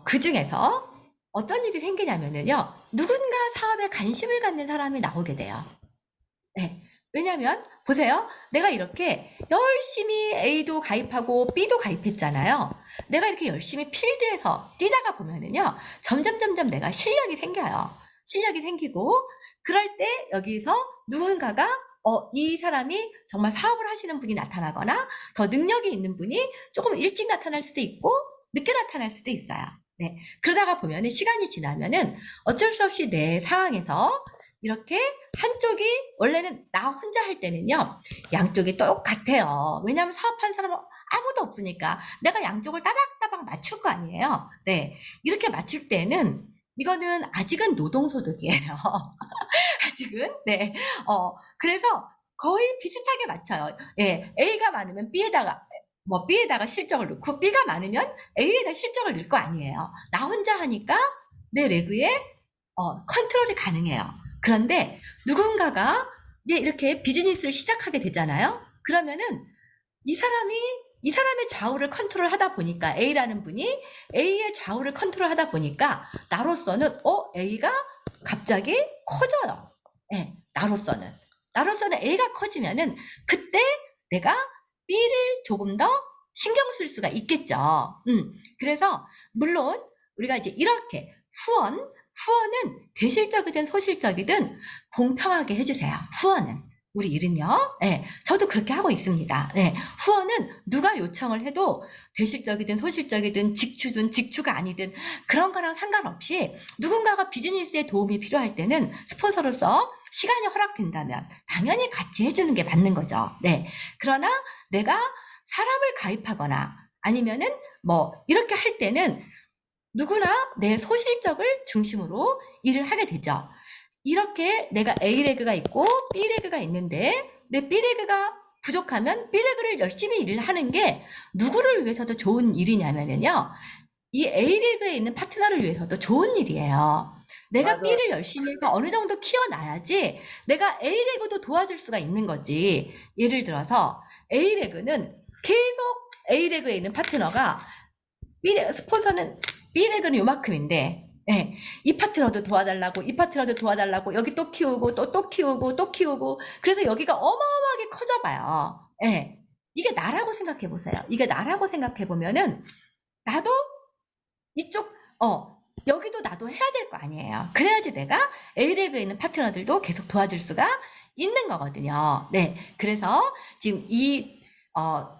그 중에서 어떤 일이 생기냐면은요, 누군가 사업에 관심을 갖는 사람이 나오게 돼요. 네. 왜냐면, 보세요. 내가 이렇게 열심히 A도 가입하고 B도 가입했잖아요. 내가 이렇게 열심히 필드에서 뛰다가 보면은요, 점점 내가 실력이 생겨요. 실력이 생기고, 그럴 때 여기서 누군가가, 이 사람이 정말 사업을 하시는 분이 나타나거나, 더 능력이 있는 분이 조금 일찍 나타날 수도 있고, 늦게 나타날 수도 있어요. 네. 그러다가 보면은 시간이 지나면은 어쩔 수 없이 내 상황에서 이렇게 한쪽이 원래는 나 혼자 할 때는요, 양쪽이 똑같아요. 왜냐하면 사업하는 사람은 아무도 없으니까 내가 양쪽을 따박따박 맞출 거 아니에요. 네, 이렇게 맞출 때는 이거는 아직은 노동소득이에요. 아직은. 네. 그래서 거의 비슷하게 맞춰요. 예, A가 많으면 B에다가 실적을 넣고, B가 많으면 A에다 실적을 넣을 거 아니에요. 나 혼자 하니까 내 레그에 컨트롤이 가능해요. 그런데 누군가가 이제 이렇게 비즈니스를 시작하게 되잖아요. 그러면은 이 사람의 좌우를 컨트롤 하다 보니까, A라는 분이 A의 좌우를 컨트롤 하다 보니까, 나로서는, A가 갑자기 커져요. 네, 나로서는 A가 커지면은, 그때 내가 B를 조금 더 신경 쓸 수가 있겠죠. 그래서, 물론, 우리가 이제 이렇게 후원은 대실적이든 소실적이든 공평하게 해주세요. 후원은. 우리 일은요. 네, 저도 그렇게 하고 있습니다. 네, 후원은 누가 요청을 해도 대실적이든 소실적이든 직추가 아니든 그런 거랑 상관없이 누군가가 비즈니스에 도움이 필요할 때는 스폰서로서 시간이 허락된다면 당연히 같이 해주는 게 맞는 거죠. 네. 그러나 내가 사람을 가입하거나 아니면은 뭐 이렇게 할 때는 누구나 내 소실적을 중심으로 일을 하게 되죠. 이렇게 내가 A레그가 있고 B레그가 있는데 내 B레그가 부족하면 B레그를 열심히 일을 하는 게 누구를 위해서도 좋은 일이냐면요. 이 A레그에 있는 파트너를 위해서도 좋은 일이에요. 내가 맞아요. B를 열심히 해서 어느 정도 키워놔야지 내가 A레그도 도와줄 수가 있는 거지. 예를 들어서 A레그는 계속 A레그에 있는 파트너가 스폰서는 B레그는 요만큼인데, 예, 이 파트너도 도와달라고, 이 파트너도 도와달라고, 여기 또 키우고, 또 키우고, 또 키우고, 그래서 여기가 어마어마하게 커져봐요. 예, 이게 나라고 생각해보세요. 이게 나라고 생각해보면은, 나도 이쪽, 여기도 나도 해야 될 거 아니에요. 그래야지 내가 A레그에 있는 파트너들도 계속 도와줄 수가 있는 거거든요. 네. 그래서 지금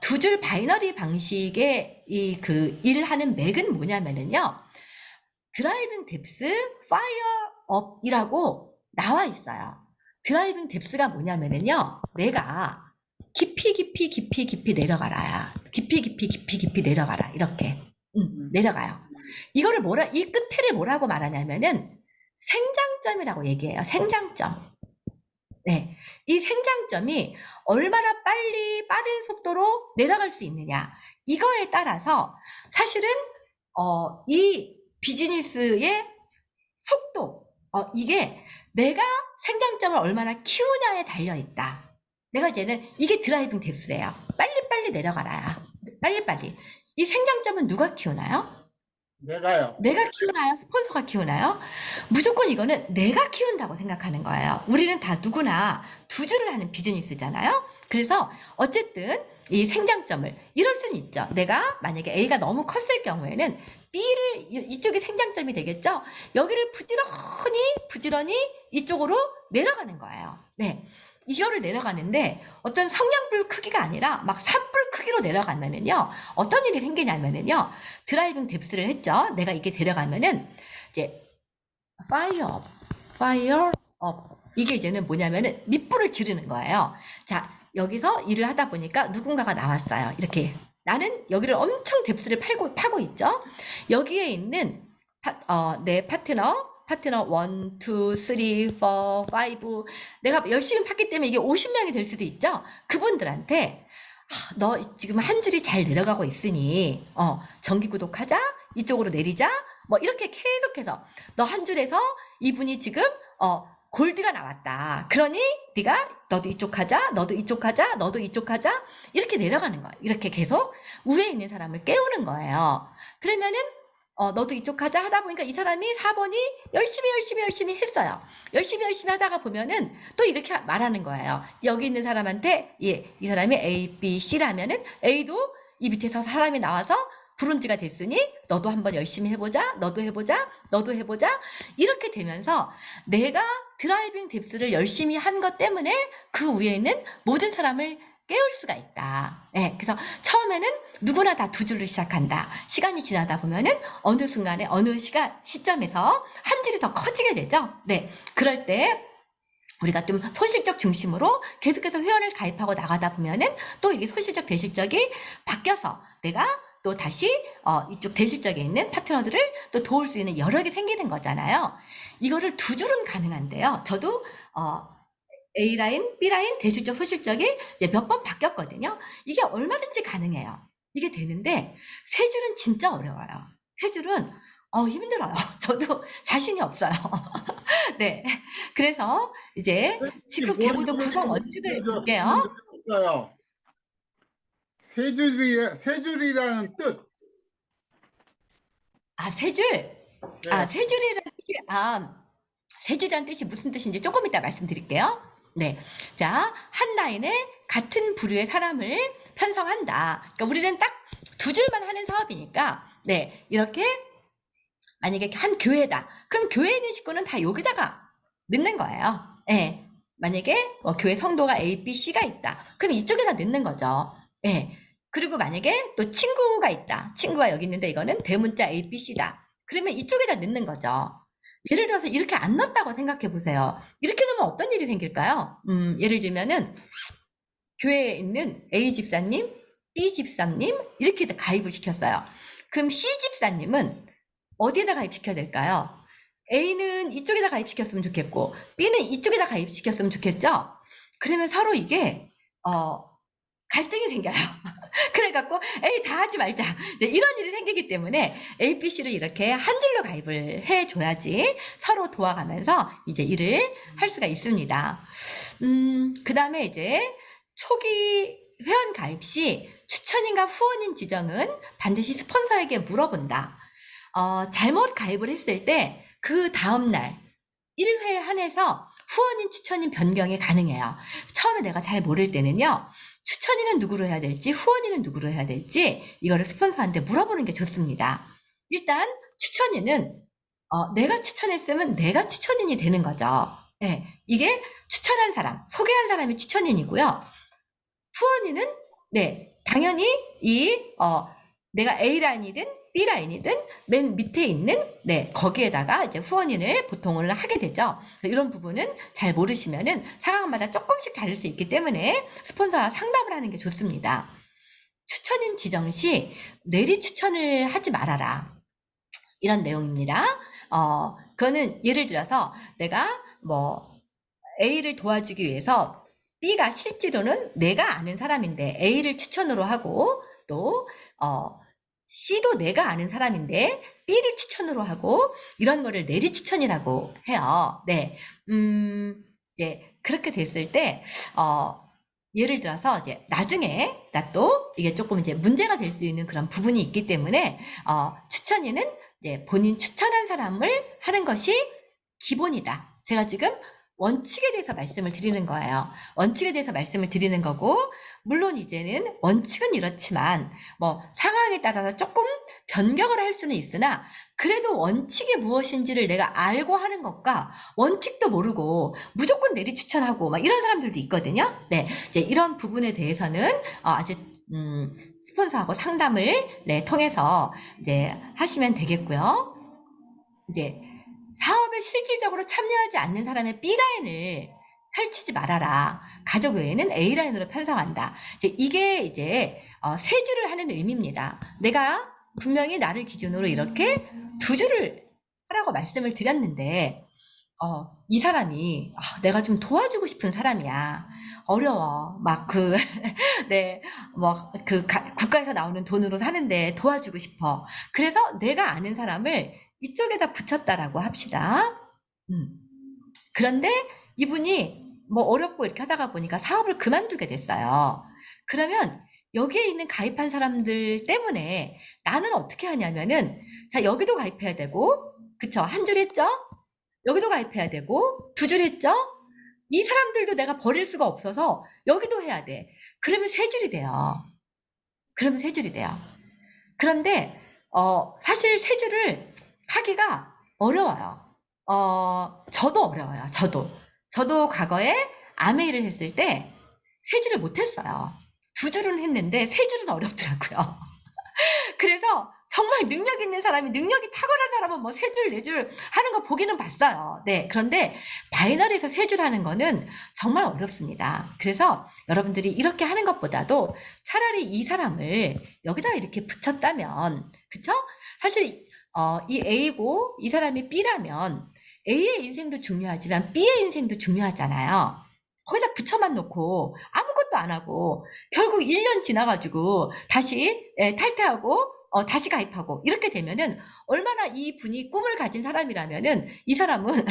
두 줄 바이너리 방식의 일을 하는 맥은 뭐냐면은요. 드라이빙 뎁스 파이어 업이라고 나와 있어요. 드라이빙 뎁스가 뭐냐면은요. 내가 깊이 내려가라. 깊이 내려가라. 이렇게. 내려가요. 이 끝에를 뭐라고 말하냐면은 생장점이라고 얘기해요. 생장점. 네. 이 생장점이 얼마나 빠른 속도로 내려갈 수 있느냐. 이거에 따라서 사실은, 이 비즈니스의 속도, 이게 내가 생장점을 얼마나 키우냐에 달려있다. 내가 이제는 이게 드라이빙 뎁스예요. 빨리빨리 내려가라. 빨리빨리. 이 생장점은 누가 키우나요? 내가요. 내가 키우나요? 스폰서가 키우나요? 무조건 이거는 내가 키운다고 생각하는 거예요. 우리는 다 누구나 두 줄을 하는 비즈니스잖아요. 그래서 어쨌든 이 생장점을 이럴 수는 있죠. 내가 만약에 A가 너무 컸을 경우에는 이쪽이 생장점이 되겠죠. 여기를 부지런히 이쪽으로 내려가는 거예요. 네. 이거를 내려가는데 어떤 성냥불 크기가 아니라 막 산불 크기로 내려가면은요, 어떤 일이 생기냐면은요, 드라이빙 뎁스를 했죠. 내가 이게 데려가면은 이제 fire fire up, 이게 이제는 뭐냐면은 밑불을 지르는 거예요. 자, 여기서 일을 하다 보니까 누군가가 나왔어요. 이렇게 나는 여기를 엄청 뎁스를 파고 있죠. 여기에 있는 내 파트너 1, 2, 3, 4, 5, 내가 열심히 팠기 때문에 이게 50명이 될 수도 있죠. 그분들한테 너 지금 한 줄이 잘 내려가고 있으니 정기 구독하자, 이쪽으로 내리자, 뭐 이렇게 계속해서 너 한 줄에서 이분이 지금 골드가 나왔다. 그러니 네가 너도 이쪽 하자, 너도 이쪽 하자, 너도 이쪽 하자, 이렇게 내려가는 거예요. 이렇게 계속 위에 있는 사람을 깨우는 거예요. 그러면은 너도 이쪽 하자 하다 보니까 이 사람이 4번이 열심히 했어요. 열심히 하다가 보면은 또 이렇게 말하는 거예요. 여기 있는 사람한테 이 사람이 A, B, C라면은 A도 이 밑에서 사람이 나와서 브론즈가 됐으니 너도 한번 열심히 해보자, 너도 해보자, 너도 해보자, 이렇게 되면서 내가 드라이빙 뎁스를 열심히 한 것 때문에 그 위에 있는 모든 사람을 깨울 수가 있다. 네, 그래서 처음에는 누구나 다 두 줄로 시작한다. 시간이 지나다 보면은 어느 순간에 어느 시점에서 한 줄이 더 커지게 되죠. 네, 그럴 때 우리가 좀 소실적 중심으로 계속해서 회원을 가입하고 나가다 보면은 또 이게 소실적 대실적이 바뀌어서 내가 또 다시 이쪽 대실적에 있는 파트너들을 또 도울 수 있는 여력이 생기는 거잖아요. 이거를 두 줄은 가능한데요. 저도 A라인, B라인, 대실적, 소실적이 몇 번 바뀌었거든요. 이게 얼마든지 가능해요. 이게 되는데 세 줄은 진짜 어려워요. 세 줄은 힘들어요. 저도 자신이 없어요. 네. 그래서 이제 지금 개보도 구성 원칙을 볼게요. 세 줄이라는 뜻. 세 줄. 세 줄이라는 뜻이, 세 줄이라는 뜻이 무슨 뜻인지 조금 이따 말씀드릴게요. 네. 자, 한 라인에 같은 부류의 사람을 편성한다. 그러니까 우리는 딱 두 줄만 하는 사업이니까, 네. 이렇게 만약에 한 교회다. 그럼 교회에 있는 식구는 다 여기다가 넣는 거예요. 네. 만약에 교회 성도가 A, B, C가 있다. 그럼 이쪽에다 넣는 거죠. 네. 그리고 만약에 또 친구가 있다. 친구가 여기 있는데 이거는 대문자 A, B, C다. 그러면 이쪽에다 넣는 거죠. 예를 들어서 이렇게 안 넣었다고 생각해 보세요. 이렇게 넣으면 어떤 일이 생길까요? 예를 들면은 교회에 있는 A 집사님, B 집사님 이렇게 가입을 시켰어요. 그럼 C 집사님은 어디에다 가입시켜야 될까요? A는 이쪽에다 가입시켰으면 좋겠고 B는 이쪽에다 가입시켰으면 좋겠죠? 그러면 서로 이게 갈등이 생겨요. 그래갖고 에이 다 하지 말자, 이런 일이 생기기 때문에 A, B, C를 이렇게 한 줄로 가입을 해줘야지 서로 도와가면서 이제 일을 할 수가 있습니다. 그 다음에 이제 초기 회원 가입 시 추천인과 후원인 지정은 반드시 스폰서에게 물어본다. 잘못 가입을 했을 때 그 다음날 1회에 한해서 후원인 추천인 변경이 가능해요. 처음에 내가 잘 모를 때는요, 추천인은 누구로 해야 될지 후원인은 누구로 해야 될지 이거를 스폰서한테 물어보는 게 좋습니다. 일단 추천인은 내가 추천했으면 내가 추천인이 되는 거죠. 네, 이게 추천한 사람, 소개한 사람이 추천인이고요. 후원인은 당연히 내가 A라인이든 B라인이든 맨 밑에 있는 거기에다가 이제 후원인을 보통을 하게 되죠. 이런 부분은 잘 모르시면은 상황마다 조금씩 다를 수 있기 때문에 스폰서와 상담을 하는 게 좋습니다. 추천인 지정 시 내리 추천을 하지 말아라. 이런 내용입니다. 그거는 예를 들어서 내가 A를 도와주기 위해서 B가 실제로는 내가 아는 사람인데 A를 추천으로 하고 또 C도 내가 아는 사람인데 B를 추천으로 하고 이런 거를 내리 추천이라고 해요. 네, 이제 그렇게 됐을 때 예를 들어서 이제 나중에 나 또 이게 조금 이제 문제가 될 수 있는 그런 부분이 있기 때문에 추천인은 이제 본인 추천한 사람을 하는 것이 기본이다. 제가 지금 원칙에 대해서 말씀을 드리는 거예요. 원칙에 대해서 말씀을 드리는 거고, 물론 이제는 원칙은 이렇지만, 뭐, 상황에 따라서 조금 변경을 할 수는 있으나, 그래도 원칙이 무엇인지를 내가 알고 하는 것과, 원칙도 모르고, 무조건 내리 추천하고, 막 이런 사람들도 있거든요. 네. 이제 이런 부분에 대해서는, 아주, 스폰서하고 상담을, 네, 통해서, 이제 하시면 되겠고요. 이제, 사업에 실질적으로 참여하지 않는 사람의 B라인을 펼치지 말아라. 가족 외에는 A라인으로 편성한다. 이게 이제 세 줄을 하는 의미입니다. 내가 분명히 나를 기준으로 이렇게 두 줄을 하라고 말씀을 드렸는데 이 사람이 내가 좀 도와주고 싶은 사람이야. 어려워. 막 네, 뭐, 국가에서 나오는 돈으로 사는데 도와주고 싶어. 그래서 내가 아는 사람을 이쪽에다 붙였다라고 합시다. 그런데 이분이 뭐 어렵고 이렇게 하다가 보니까 사업을 그만두게 됐어요. 그러면 여기에 있는 가입한 사람들 때문에 나는 어떻게 하냐면은, 자, 여기도 가입해야 되고, 그쵸? 한 줄 했죠? 여기도 가입해야 되고, 두 줄 했죠? 이 사람들도 내가 버릴 수가 없어서 여기도 해야 돼. 그러면 세 줄이 돼요. 그러면 세 줄이 돼요. 그런데 사실 세 줄을 하기가 어려워요. 저도 어려워요. 저도 과거에 아메이를 했을 때 세 줄을 못했어요. 두 줄은 했는데 세 줄은 어렵더라고요. 그래서 정말 능력 있는 사람이, 능력이 탁월한 사람은 뭐 세 줄, 네 줄 하는 거 보기는 봤어요. 네. 그런데 바이너리에서 세 줄 하는 거는 정말 어렵습니다. 그래서 여러분들이 이렇게 하는 것보다도 차라리 이 사람을 여기다 이렇게 붙였다면, 그쵸? 사실, 이 A고 이 사람이 B라면 A의 인생도 중요하지만 B의 인생도 중요하잖아요. 거기다 붙여만 놓고 아무것도 안 하고 결국 1년 지나가지고 다시 탈퇴하고 다시 가입하고 이렇게 되면은 얼마나 이 분이 꿈을 가진 사람이라면은 이 사람은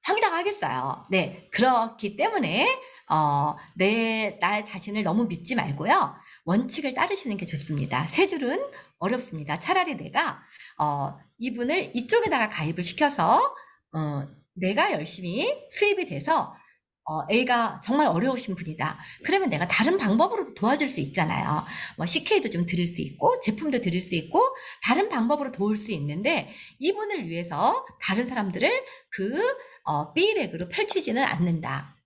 황당하겠어요. 네, 그렇기 때문에 나 자신을 너무 믿지 말고요. 원칙을 따르시는 게 좋습니다. 세 줄은 어렵습니다. 차라리 내가 이분을 이쪽에다가 가입을 시켜서 내가 열심히 수입이 돼서 A가 정말 어려우신 분이다. 그러면 내가 다른 방법으로도 도와줄 수 있잖아요. 뭐 CK도 좀 드릴 수 있고 제품도 드릴 수 있고 다른 방법으로 도울 수 있는데 이분을 위해서 다른 사람들을 B렉으로 펼치지는 않는다.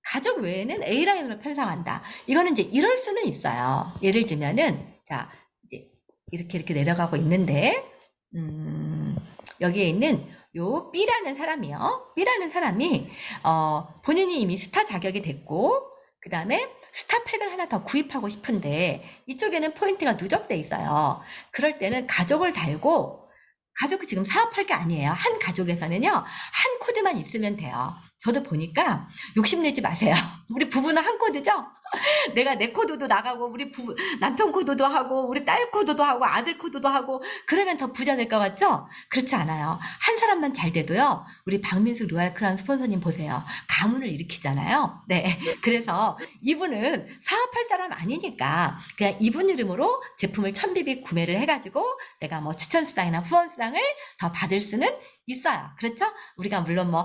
가족 외에는 A라인으로 편성한다. 이거는 이제 이럴 수는 있어요. 예를 들면은 자 이제 이렇게 내려가고 있는데 여기에 있는 요 B라는 사람이요. B라는 사람이 본인이 이미 스타 자격이 됐고 그 다음에 스타팩을 하나 더 구입하고 싶은데 이쪽에는 포인트가 누적돼 있어요. 그럴 때는 가족을 달고 가족이 지금 사업할 게 아니에요. 한 가족에서는요. 한 코드만 있으면 돼요. 저도 보니까 욕심내지 마세요. 우리 부부는 한 코드죠? 내가 내 코드도 나가고 우리 남편 코드도 하고 우리 딸 코드도 하고 아들 코드도 하고 그러면 더 부자 될 것 같죠? 그렇지 않아요. 한 사람만 잘 돼도요. 우리 박민숙 로얄 크라운 스폰서님 보세요. 가문을 일으키잖아요. 네. 그래서 이분은 사업할 사람 아니니까 그냥 이분 이름으로 제품을 1000비비 구매를 해가지고 내가 뭐 추천수당이나 후원수당을 더 받을 수는 있어요. 그렇죠? 우리가 물론 뭐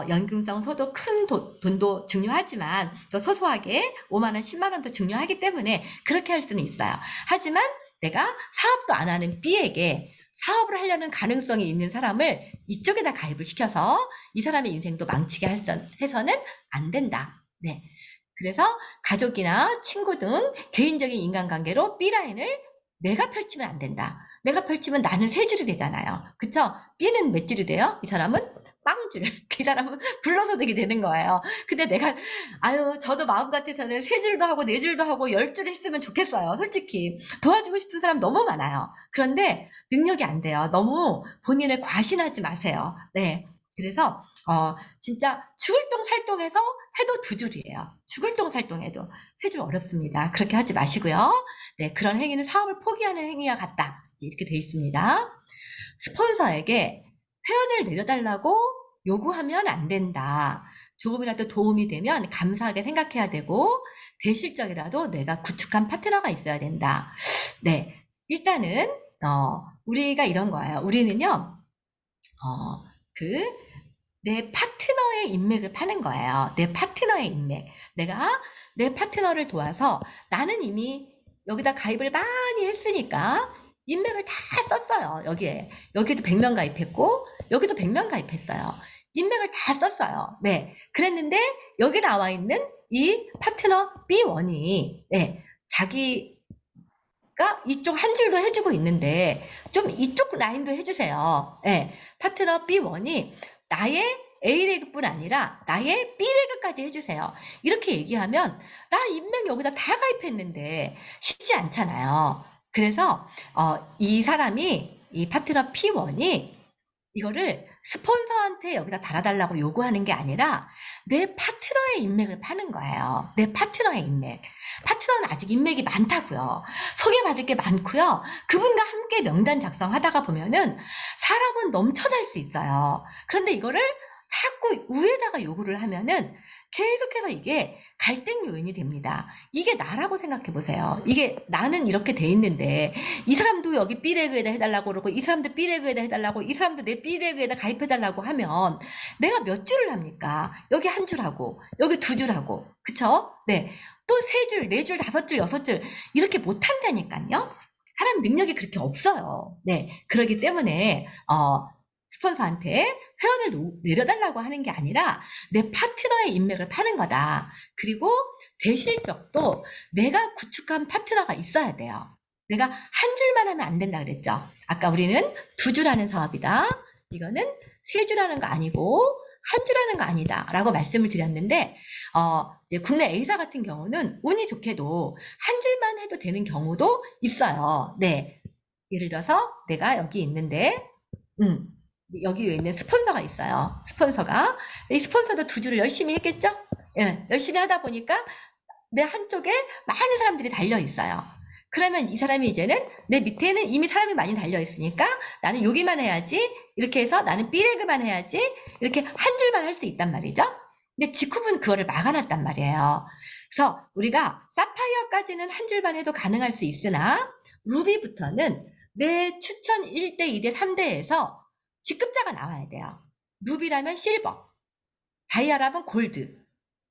연금성 소득 큰 돈도 중요하지만 또 소소하게 5만 원, 10만 원도 중요하기 때문에 그렇게 할 수는 있어요. 하지만 내가 사업도 안 하는 B에게 사업을 하려는 가능성이 있는 사람을 이쪽에다 가입을 시켜서 이 사람의 인생도 망치게 해서는 안 된다. 네. 그래서 가족이나 친구 등 개인적인 인간관계로 B라인을 내가 펼치면 안 된다. 내가 펼치면 나는 세 줄이 되잖아요. 그쵸? B는 몇 줄이 돼요? 이 사람은 빵줄. 그 사람은 불로소득이 되는 거예요. 근데 내가, 저도 마음 같아서는 세 줄도 하고 네 줄도 하고 10줄 했으면 좋겠어요. 솔직히. 도와주고 싶은 사람 너무 많아요. 그런데 능력이 안 돼요. 너무 본인을 과신하지 마세요. 네. 그래서, 진짜 죽을 똥 살똥해서 해도 두 줄이에요. 죽을 똥 살똥해도 세 줄 어렵습니다. 그렇게 하지 마시고요. 네, 그런 행위는 사업을 포기하는 행위와 같다. 이렇게 돼 있습니다. 스폰서에게 회원을 내려달라고 요구하면 안 된다. 조금이라도 도움이 되면 감사하게 생각해야 되고 대실적이라도 내가 구축한 파트너가 있어야 된다. 네, 일단은 우리가 이런 거예요. 우리는요, 그 내 파트너의 인맥을 파는 거예요. 내 파트너의 인맥. 내가 내 파트너를 도와서 나는 이미 여기다 가입을 많이 했으니까 인맥을 다 썼어요. 여기에. 여기도 100명 가입했고, 여기도 100명 가입했어요. 인맥을 다 썼어요. 네. 그랬는데, 여기 나와 있는 이 파트너 B1이, 네. 자기가 이쪽 한 줄도 해주고 있는데, 좀 이쪽 라인도 해주세요. 네. 파트너 B1이 나의 A레그뿐 아니라 나의 B레그까지 해주세요. 이렇게 얘기하면 나 인맥 여기다 다 가입했는데 쉽지 않잖아요. 그래서 이 사람이 이 파트너 P1이 이거를 스폰서한테 여기다 달아달라고 요구하는 게 아니라 내 파트너의 인맥을 파는 거예요. 내 파트너의 인맥. 파트너는 아직 인맥이 많다고요. 소개받을 게 많고요. 그분과 함께 명단 작성하다가 보면은 사람은 넘쳐날 수 있어요. 그런데 이거를 자꾸 위에다가 요구를 하면은 계속해서 이게 갈등 요인이 됩니다. 이게 나라고 생각해 보세요. 이게 나는 이렇게 돼 있는데 이 사람도 여기 B레그에다 해달라고 그러고 이 사람도 B레그에다 해달라고 이 사람도 내 B레그에다 가입해달라고 하면 내가 몇 줄을 합니까? 여기 한 줄 하고 여기 두 줄 하고 그쵸? 네. 또 세 줄, 네 줄, 다섯 줄, 여섯 줄 이렇게 못 한다니까요. 사람 능력이 그렇게 없어요. 네. 그러기 때문에 스폰서한테 회원을 내려달라고 하는 게 아니라 내 파트너의 인맥을 파는 거다. 그리고 대실적도 내가 구축한 파트너가 있어야 돼요. 내가 한 줄만 하면 안 된다 그랬죠. 아까 우리는 두 줄 하는 사업이다. 이거는 세 줄 하는 거 아니고 한 줄 하는 거 아니다. 라고 말씀을 드렸는데, 이제 국내 A사 같은 경우는 운이 좋게도 한 줄만 해도 되는 경우도 있어요. 네. 예를 들어서 내가 여기 있는데, 여기 위에 있는 스폰서가 있어요. 스폰서가. 이 스폰서도 두 줄을 열심히 했겠죠? 예, 열심히 하다 보니까 내 한쪽에 많은 사람들이 달려 있어요. 그러면 이 사람이 이제는 내 밑에는 이미 사람이 많이 달려 있으니까 나는 여기만 해야지. 이렇게 해서 나는 B레그만 해야지. 이렇게 한 줄만 할 수 있단 말이죠. 근데 직후분 그거를 막아놨단 말이에요. 그래서 우리가 사파이어까지는 한 줄만 해도 가능할 수 있으나 루비부터는 내 추천 1대, 2대, 3대에서 직급자가 나와야 돼요. 루비라면 실버, 다이아라면 골드,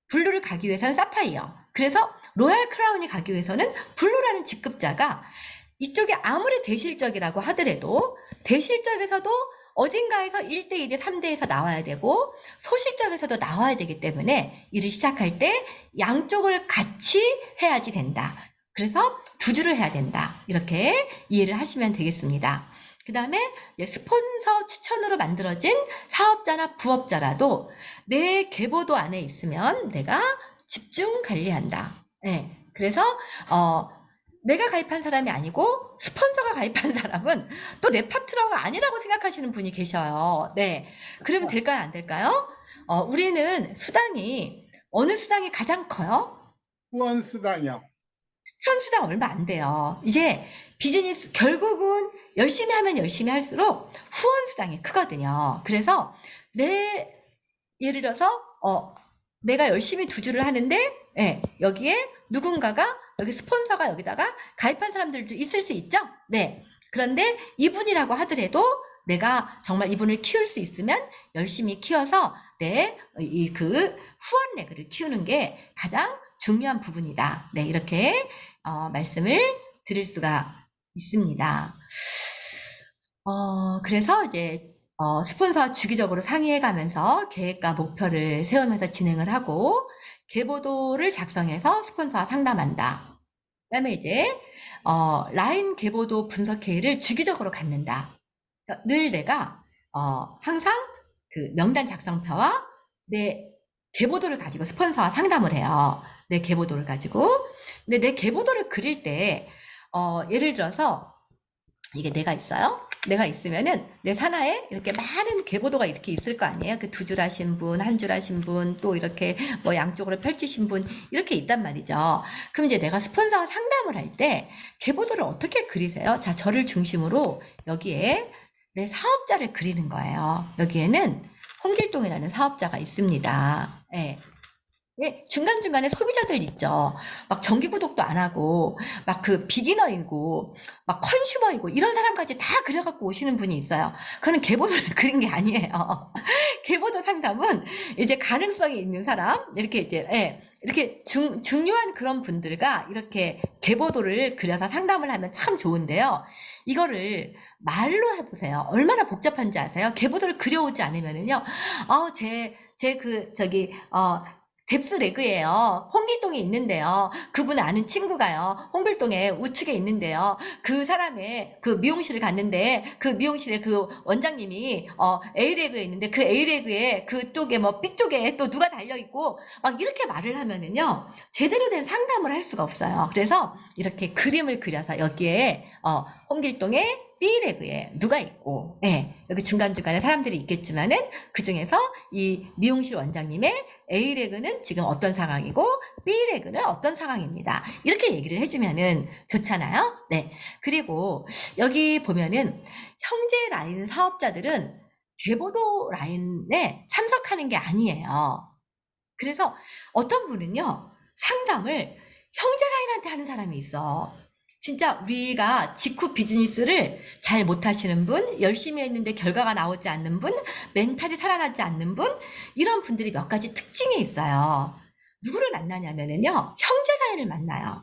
블루를 가기 위해서는 사파이어. 그래서 로얄 크라운이 가기 위해서는 블루라는 직급자가 이쪽에 아무리 대실적이라고 하더라도 대실적에서도 어딘가에서 1대, 2대, 3대에서 나와야 되고 소실적에서도 나와야 되기 때문에 일을 시작할 때 양쪽을 같이 해야지 된다. 그래서 두 줄을 해야 된다. 이렇게 이해를 하시면 되겠습니다. 그 다음에 스폰서 추천으로 만들어진 사업자나 부업자라도 내 계보도 안에 있으면 내가 집중 관리한다. 네, 그래서 내가 가입한 사람이 아니고 스폰서가 가입한 사람은 또 내 파트너가 아니라고 생각하시는 분이 계셔요. 네, 그러면 될까요? 안 될까요? 우리는 수당이 어느 수당이 가장 커요? 후원 수당이요. 천수당 얼마 안 돼요. 이제 비즈니스 결국은 열심히 하면 열심히 할수록 후원 수당이 크거든요. 그래서 예를 들어서 내가 열심히 두 줄을 하는데 여기에 누군가가 여기 스폰서가 여기다가 가입한 사람들도 있을 수 있죠. 네. 그런데 이분이라고 하더라도 내가 정말 이분을 키울 수 있으면 열심히 키워서 그 후원 레그를 키우는 게 가장 중요한 부분이다. 네, 이렇게 말씀을 드릴 수가 있습니다. 그래서 이제 스폰서와 주기적으로 상의해가면서 계획과 목표를 세우면서 진행을 하고 계보도를 작성해서 스폰서와 상담한다. 그다음에 이제 라인 계보도 분석 회의를 주기적으로 갖는다. 늘 내가 항상 그 명단 작성표와 내 계보도를 가지고 스폰서와 상담을 해요. 내 계보도를 가지고. 근데 내 계보도를 그릴 때 예를 들어서 이게 내가 있어요. 내가 있으면은 내 산하에 이렇게 많은 계보도가 이렇게 있을 거 아니에요. 그 두 줄 하신 분, 한 줄 하신 분, 또 이렇게 뭐 양쪽으로 펼치신 분 이렇게 있단 말이죠. 그럼 이제 내가 스폰서와 상담을 할 때 계보도를 어떻게 그리세요? 자, 저를 중심으로 여기에 내 사업자를 그리는 거예요. 여기에는 홍길동이라는 사업자가 있습니다. 예. 예, 중간중간에 소비자들 있죠. 막 정기구독도 안 하고, 막 그 비기너이고, 막 컨슈머이고, 이런 사람까지 다 그려갖고 오시는 분이 있어요. 그거는 계보도를 그린 게 아니에요. 계보도 상담은 이제 가능성이 있는 사람, 이렇게 이제, 예, 이렇게 중요한 그런 분들과 이렇게 계보도를 그려서 상담을 하면 참 좋은데요. 이거를 말로 해보세요. 얼마나 복잡한지 아세요? 계보도를 그려오지 않으면은요, 뎁스 레그예요. 홍길동에 있는데요. 그분 아는 친구가요. 홍길동에 우측에 있는데요. 그 사람의 그 미용실을 갔는데 그 미용실에 그 원장님이 A 레그에 있는데 그 A 레그에 그쪽에 뭐 B 쪽에 또 누가 달려 있고 막 이렇게 말을 하면은요. 제대로 된 상담을 할 수가 없어요. 그래서 이렇게 그림을 그려서 여기에 홍길동에 B 레그에 누가 있고, 예, 여기 중간중간에 사람들이 있겠지만은 그 중에서 이 미용실 원장님의 A 레그는 지금 어떤 상황이고 B 레그는 어떤 상황입니다. 이렇게 얘기를 해주면은 좋잖아요. 네. 그리고 여기 보면은 형제 라인 사업자들은 계보도 라인에 참석하는 게 아니에요. 그래서 어떤 분은요, 상담을 형제 라인한테 하는 사람이 있어. 진짜 우리가 직후 비즈니스를 잘 못하시는 분, 열심히 했는데 결과가 나오지 않는 분, 멘탈이 살아나지 않는 분, 이런 분들이 몇 가지 특징이 있어요. 누구를 만나냐면은요, 형제 라인을 만나요.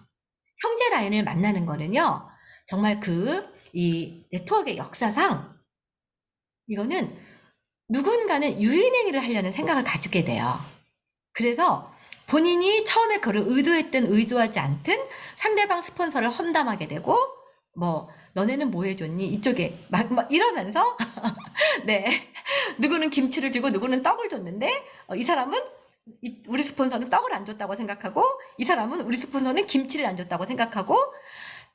형제 라인을 만나는 거는요, 정말 이 네트워크의 역사상, 이거는 누군가는 유인행위를 하려는 생각을 가지게 돼요. 그래서 본인이 처음에 그걸 의도했든 의도하지 않든 상대방 스폰서를 험담하게 되고, 뭐 너네는 뭐 해줬니? 이쪽에 막 이러면서 네, 누구는 김치를 주고 누구는 떡을 줬는데 이 사람은 우리 스폰서는 떡을 안 줬다고 생각하고, 이 사람은 우리 스폰서는 김치를 안 줬다고 생각하고,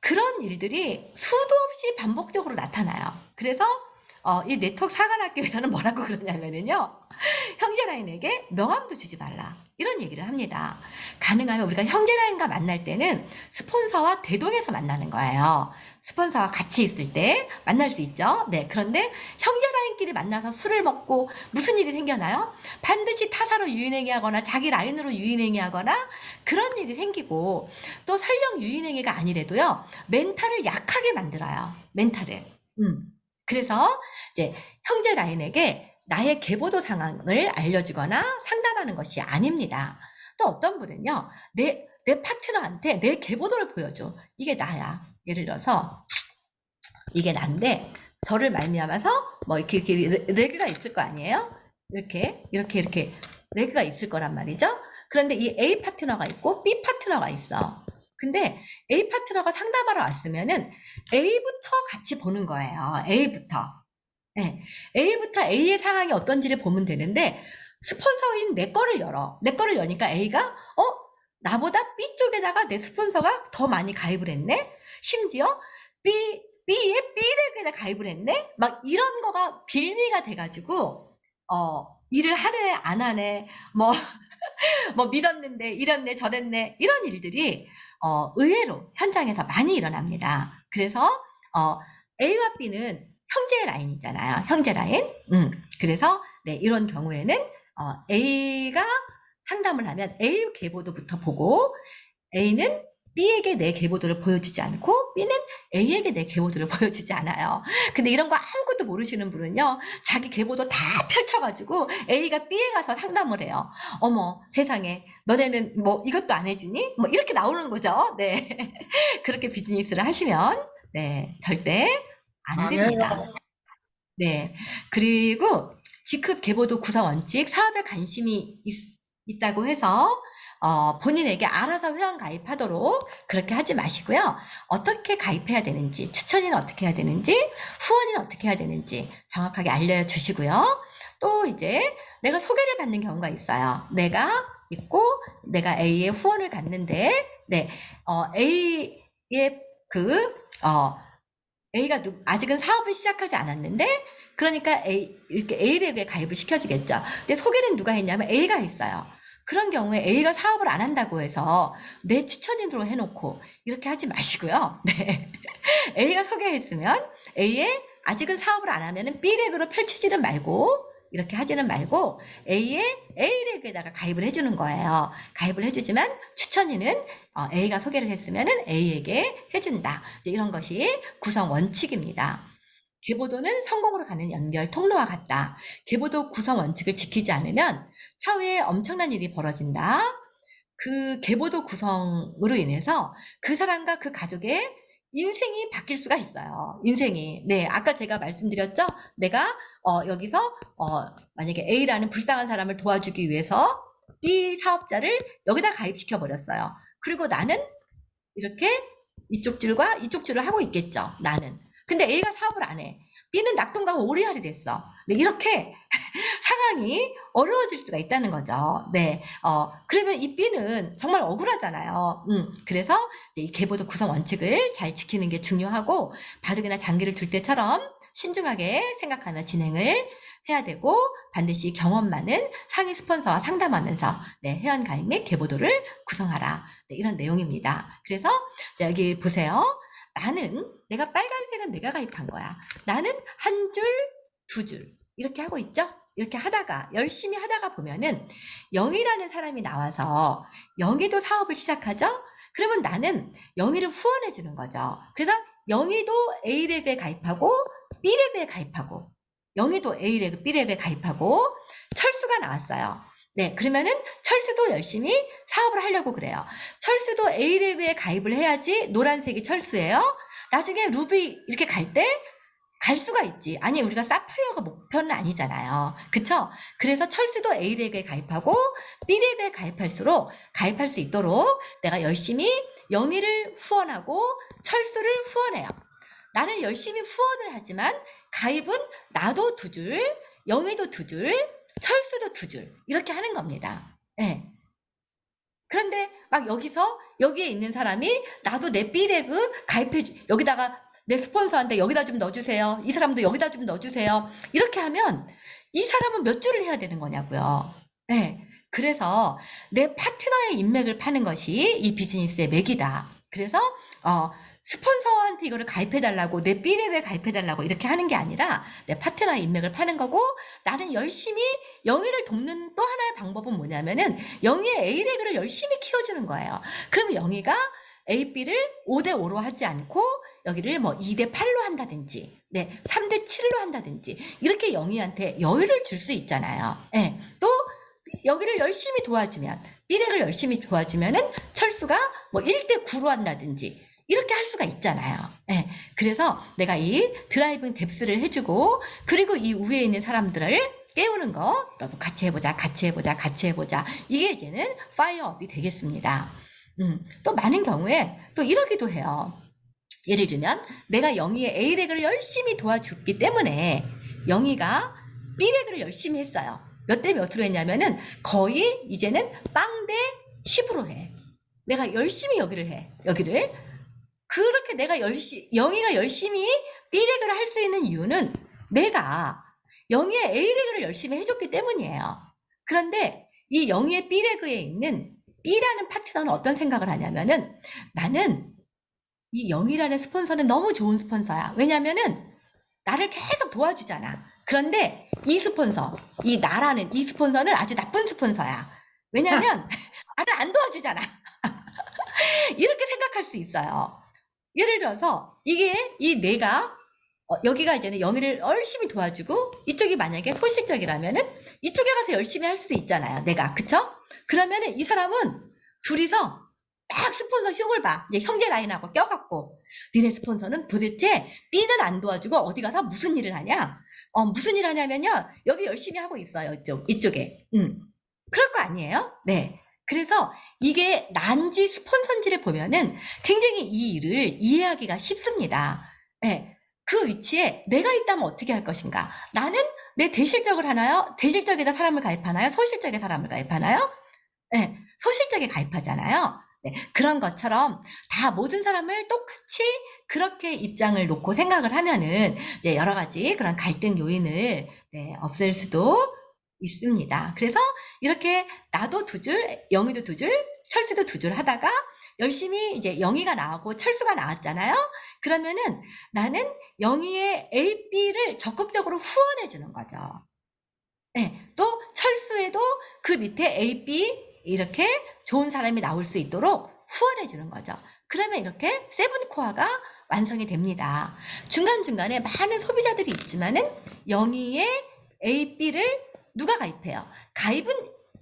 그런 일들이 수도 없이 반복적으로 나타나요. 그래서 이 네트워크 사관학교에서는 뭐라고 그러냐면은요, 형제라인에게 명함도 주지 말라, 이런 얘기를 합니다. 가능하면 우리가 형제라인과 만날 때는 스폰서와 대동해서 만나는 거예요. 스폰서와 같이 있을 때 만날 수 있죠. 네, 그런데 형제라인끼리 만나서 술을 먹고 무슨 일이 생겨나요? 반드시 타사로 유인행위 하거나 자기 라인으로 유인행위 하거나 그런 일이 생기고, 또 설령 유인행위가 아니래도요, 멘탈을 약하게 만들어요. 멘탈을. 그래서 이제 형제 라인에게 나의 계보도 상황을 알려주거나 상담하는 것이 아닙니다. 또 어떤 분은요, 내 파트너한테 내 계보도를 보여줘. 이게 나야. 예를 들어서, 이게 난데, 저를 말미암아서, 뭐, 이렇게 레그가 있을 거 아니에요? 이렇게, 레그가 있을 거란 말이죠? 그런데 이 A 파트너가 있고, B 파트너가 있어. 근데 A 파트너가 상담하러 왔으면은, A부터 같이 보는 거예요. A부터. 네. A부터 A의 상황이 어떤지를 보면 되는데, 스폰서인 내 거를 열어. 내 거를 여니까 A가, 나보다 B 쪽에다가 내 스폰서가 더 많이 가입을 했네? 심지어 B의 B에게다 가입을 했네? 막 이런 거가 빌미가 돼가지고, 일을 하네, 안 하네, 뭐, 뭐 믿었는데, 이랬네, 저랬네, 이런 일들이, 의외로 현장에서 많이 일어납니다. 그래서, A와 B는 형제 라인이잖아요. 형제 라인. 그래서, 네, 이런 경우에는, A가 상담을 하면 A 계보도부터 보고, A는 B에게 내 계보도를 보여주지 않고, B는 A에게 내 계보도를 보여주지 않아요. 근데 이런 거 아무것도 모르시는 분은요, 자기 계보도 다 펼쳐가지고 A가 B에 가서 상담을 해요. 어머, 세상에, 너네는 뭐 이것도 안 해주니? 뭐 이렇게 나오는 거죠. 네. 그렇게 비즈니스를 하시면, 네, 절대 안 됩니다. 망해요. 네. 그리고 직급 계보도 구성 원칙, 사업에 관심이 있다고 해서 본인에게 알아서 회원 가입하도록 그렇게 하지 마시고요. 어떻게 가입해야 되는지, 추천인은 어떻게 해야 되는지, 후원인은 어떻게 해야 되는지 정확하게 알려주시고요. 또 이제 내가 소개를 받는 경우가 있어요. 내가 있고 내가 A의 후원을 갔는데, 네, A의 A가 아직은 사업을 시작하지 않았는데, 그러니까 이렇게 A에게 가입을 시켜주겠죠. 근데 소개는 누가 했냐면 A가 했어요. 그런 경우에 A가 사업을 안 한다고 해서 내 추천인으로 해놓고 이렇게 하지 마시고요. 네. A가 소개했으면 A에 아직은 사업을 안 하면은 B렉으로 펼치지는 말고, 이렇게 하지는 말고 A의 A렉에다가 가입을 해주는 거예요. 가입을 해주지만 추천인은 A가 소개를 했으면은 A에게 해준다. 이제 이런 것이 구성 원칙입니다. 계보도는 성공으로 가는 연결 통로와 같다. 계보도 구성 원칙을 지키지 않으면 차후에 엄청난 일이 벌어진다. 그 계보도 구성으로 인해서 그 사람과 그 가족의 인생이 바뀔 수가 있어요. 인생이. 네, 아까 제가 말씀드렸죠? 내가 여기서 만약에 A라는 불쌍한 사람을 도와주기 위해서 B 사업자를 여기다 가입시켜 버렸어요. 그리고 나는 이렇게 이쪽 줄과 이쪽 줄을 하고 있겠죠. 나는. 근데 A가 사업을 안 해. B는 낙동강 오리알이 됐어. 네, 이렇게 상황이 어려워질 수가 있다는 거죠. 네, 그러면 이 B는 정말 억울하잖아요. 그래서 이제 이 계보도 구성 원칙을 잘 지키는 게 중요하고 바둑이나 장기를 둘 때처럼 신중하게 생각하며 진행을 해야 되고 반드시 경험 많은 상위 스폰서와 상담하면서 네, 회원 가입 및 계보도를 구성하라. 네, 이런 내용입니다. 그래서 여기 보세요. 내가 빨간색은 내가 가입한 거야. 나는 한 줄, 두 줄 이렇게 하고 있죠? 이렇게 하다가 열심히 하다가 보면은 영희라는 사람이 나와서 영희도 사업을 시작하죠? 그러면 나는 영희를 후원해 주는 거죠. 그래서 영희도 A레그에 가입하고 B레그에 가입하고 영희도 A레그, B레그에 가입하고 철수가 나왔어요. 네, 그러면은 철수도 열심히 사업을 하려고 그래요. 철수도 A레그에 가입을 해야지 노란색이 철수예요. 나중에 루비 이렇게 갈 수가 있지. 아니, 우리가 사파이어가 목표는 아니잖아요. 그쵸? 그래서 철수도 A레그에 가입하고 B레그에 가입할수록 가입할 수 있도록 내가 열심히 영희를 후원하고 철수를 후원해요. 나는 열심히 후원을 하지만 가입은 나도 두 줄, 영희도 두 줄, 철수도 두 줄 이렇게 하는 겁니다. 네. 그런데 막 여기에 있는 사람이 나도 내 B레그 여기다가 내 스폰서한테 여기다 좀 넣어주세요. 이 사람도 여기다 좀 넣어주세요. 이렇게 하면 이 사람은 몇 줄을 해야 되는 거냐고요. 네. 그래서 내 파트너의 인맥을 파는 것이 이 비즈니스의 맥이다. 그래서 스폰서한테 이거를 가입해달라고 내 B레그에 가입해달라고 이렇게 하는 게 아니라 내 파트너의 인맥을 파는 거고 나는 열심히 영희를 돕는 또 하나의 방법은 뭐냐면은 영희의 A레그를 열심히 키워주는 거예요. 그럼 영희가 A, B를 5대5로 하지 않고 여기를 뭐 2대8로 한다든지 네, 3대7로 한다든지 이렇게 영희한테 여유를 줄 수 있잖아요. 네, 또 여기를 열심히 도와주면 B레그를 열심히 도와주면은 철수가 뭐 1대9로 한다든지 이렇게 할 수가 있잖아요. 네, 그래서 내가 이 드라이빙 뎁스를 해주고 그리고 이 위에 있는 사람들을 깨우는 거 너도 같이 해보자 같이 해보자 같이 해보자 이게 이제는 파이어업이 되겠습니다. 또 많은 경우에 또 이러기도 해요. 예를 들면 내가 영희의 A레그를 열심히 도와줬기 때문에 영희가 B레그를 열심히 했어요. 몇 대 몇으로 했냐면은 거의 이제는 빵 대 10으로 해. 내가 열심히 여기를 그렇게 영희가 열심히 B레그를 할 수 있는 이유는 내가 영희의 A레그를 열심히 해줬기 때문이에요. 그런데 이 영희의 B레그에 있는 B라는 파트너는 어떤 생각을 하냐면은 나는 이 영희라는 스폰서는 너무 좋은 스폰서야. 왜냐면은 나를 계속 도와주잖아. 그런데 나라는 이 스폰서는 아주 나쁜 스폰서야. 왜냐면 나를 안 도와주잖아. 이렇게 생각할 수 있어요. 예를 들어서 내가 여기가 이제는 영희를 열심히 도와주고 이쪽이 만약에 소실적이라면은 이쪽에 가서 열심히 할 수 있잖아요. 내가 그쵸? 그러면은 이 사람은 둘이서 딱 스폰서 흉을 봐. 이제 형제 라인하고 껴갖고 니네 스폰서는 도대체 B는 안 도와주고 어디 가서 무슨 일을 하냐? 무슨 일 하냐면요. 여기 열심히 하고 있어요. 이쪽에. 그럴 거 아니에요? 네. 그래서 이게 난지 스폰서인지를 보면은 굉장히 이 일을 이해하기가 쉽습니다. 네. 그 위치에 내가 있다면 어떻게 할 것인가? 나는 내 대실적을 하나요? 대실적에다 사람을 가입하나요? 소실적에 사람을 가입하나요? 네. 소실적에 가입하잖아요. 네. 그런 것처럼 다 모든 사람을 똑같이 그렇게 입장을 놓고 생각을 하면은 이제 여러 가지 그런 갈등 요인을 네, 없앨 수도 있습니다. 그래서 이렇게 나도 두 줄, 영희도 두 줄, 철수도 두 줄 하다가 열심히 이제 영희가 나오고 철수가 나왔잖아요. 그러면은 나는 영희의 A, B를 적극적으로 후원해 주는 거죠. 네, 또 철수에도 그 밑에 A, B 이렇게 좋은 사람이 나올 수 있도록 후원해 주는 거죠. 그러면 이렇게 세븐 코어가 완성이 됩니다. 중간중간에 많은 소비자들이 있지만은 영희의 A, B를 누가 가입해요? 가입은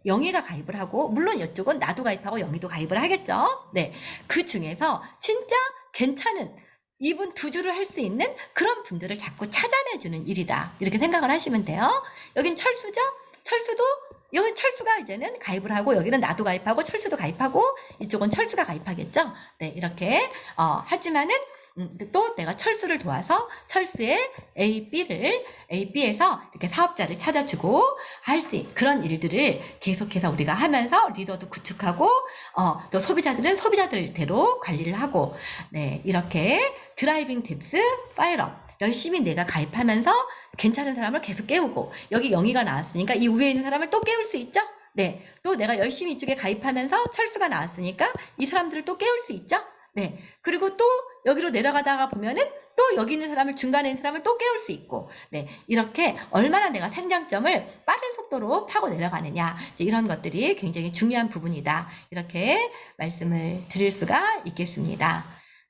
영희가 가입을 하고, 물론 이쪽은 나도 가입하고 영희도 가입을 하겠죠. 네, 그 중에서 진짜 괜찮은 이분 두 줄을 할 수 있는 그런 분들을 자꾸 찾아내주는 일이다. 이렇게 생각을 하시면 돼요. 여긴 철수죠? 철수도, 여긴 철수가 이제는 가입을 하고, 여기는 나도 가입하고, 철수도 가입하고, 이쪽은 철수가 가입하겠죠? 네, 이렇게, 하지만은, 또 내가 철수를 도와서 철수의 A, B에서 이렇게 사업자를 찾아주고 할 수 있는 그런 일들을 계속해서 우리가 하면서 리더도 구축하고, 또 소비자들은 소비자들대로 관리를 하고, 네, 이렇게 드라이빙 팁스 파일업. 열심히 내가 가입하면서 괜찮은 사람을 계속 깨우고, 여기 영희가 나왔으니까 이 위에 있는 사람을 또 깨울 수 있죠? 네. 또 내가 열심히 이쪽에 가입하면서 철수가 나왔으니까 이 사람들을 또 깨울 수 있죠? 네. 그리고 또 여기로 내려가다가 보면은 또 여기 있는 사람을, 중간에 있는 사람을 또 깨울 수 있고, 네. 이렇게 얼마나 내가 생장점을 빠른 속도로 파고 내려가느냐, 이런 것들이 굉장히 중요한 부분이다. 이렇게 말씀을 드릴 수가 있겠습니다.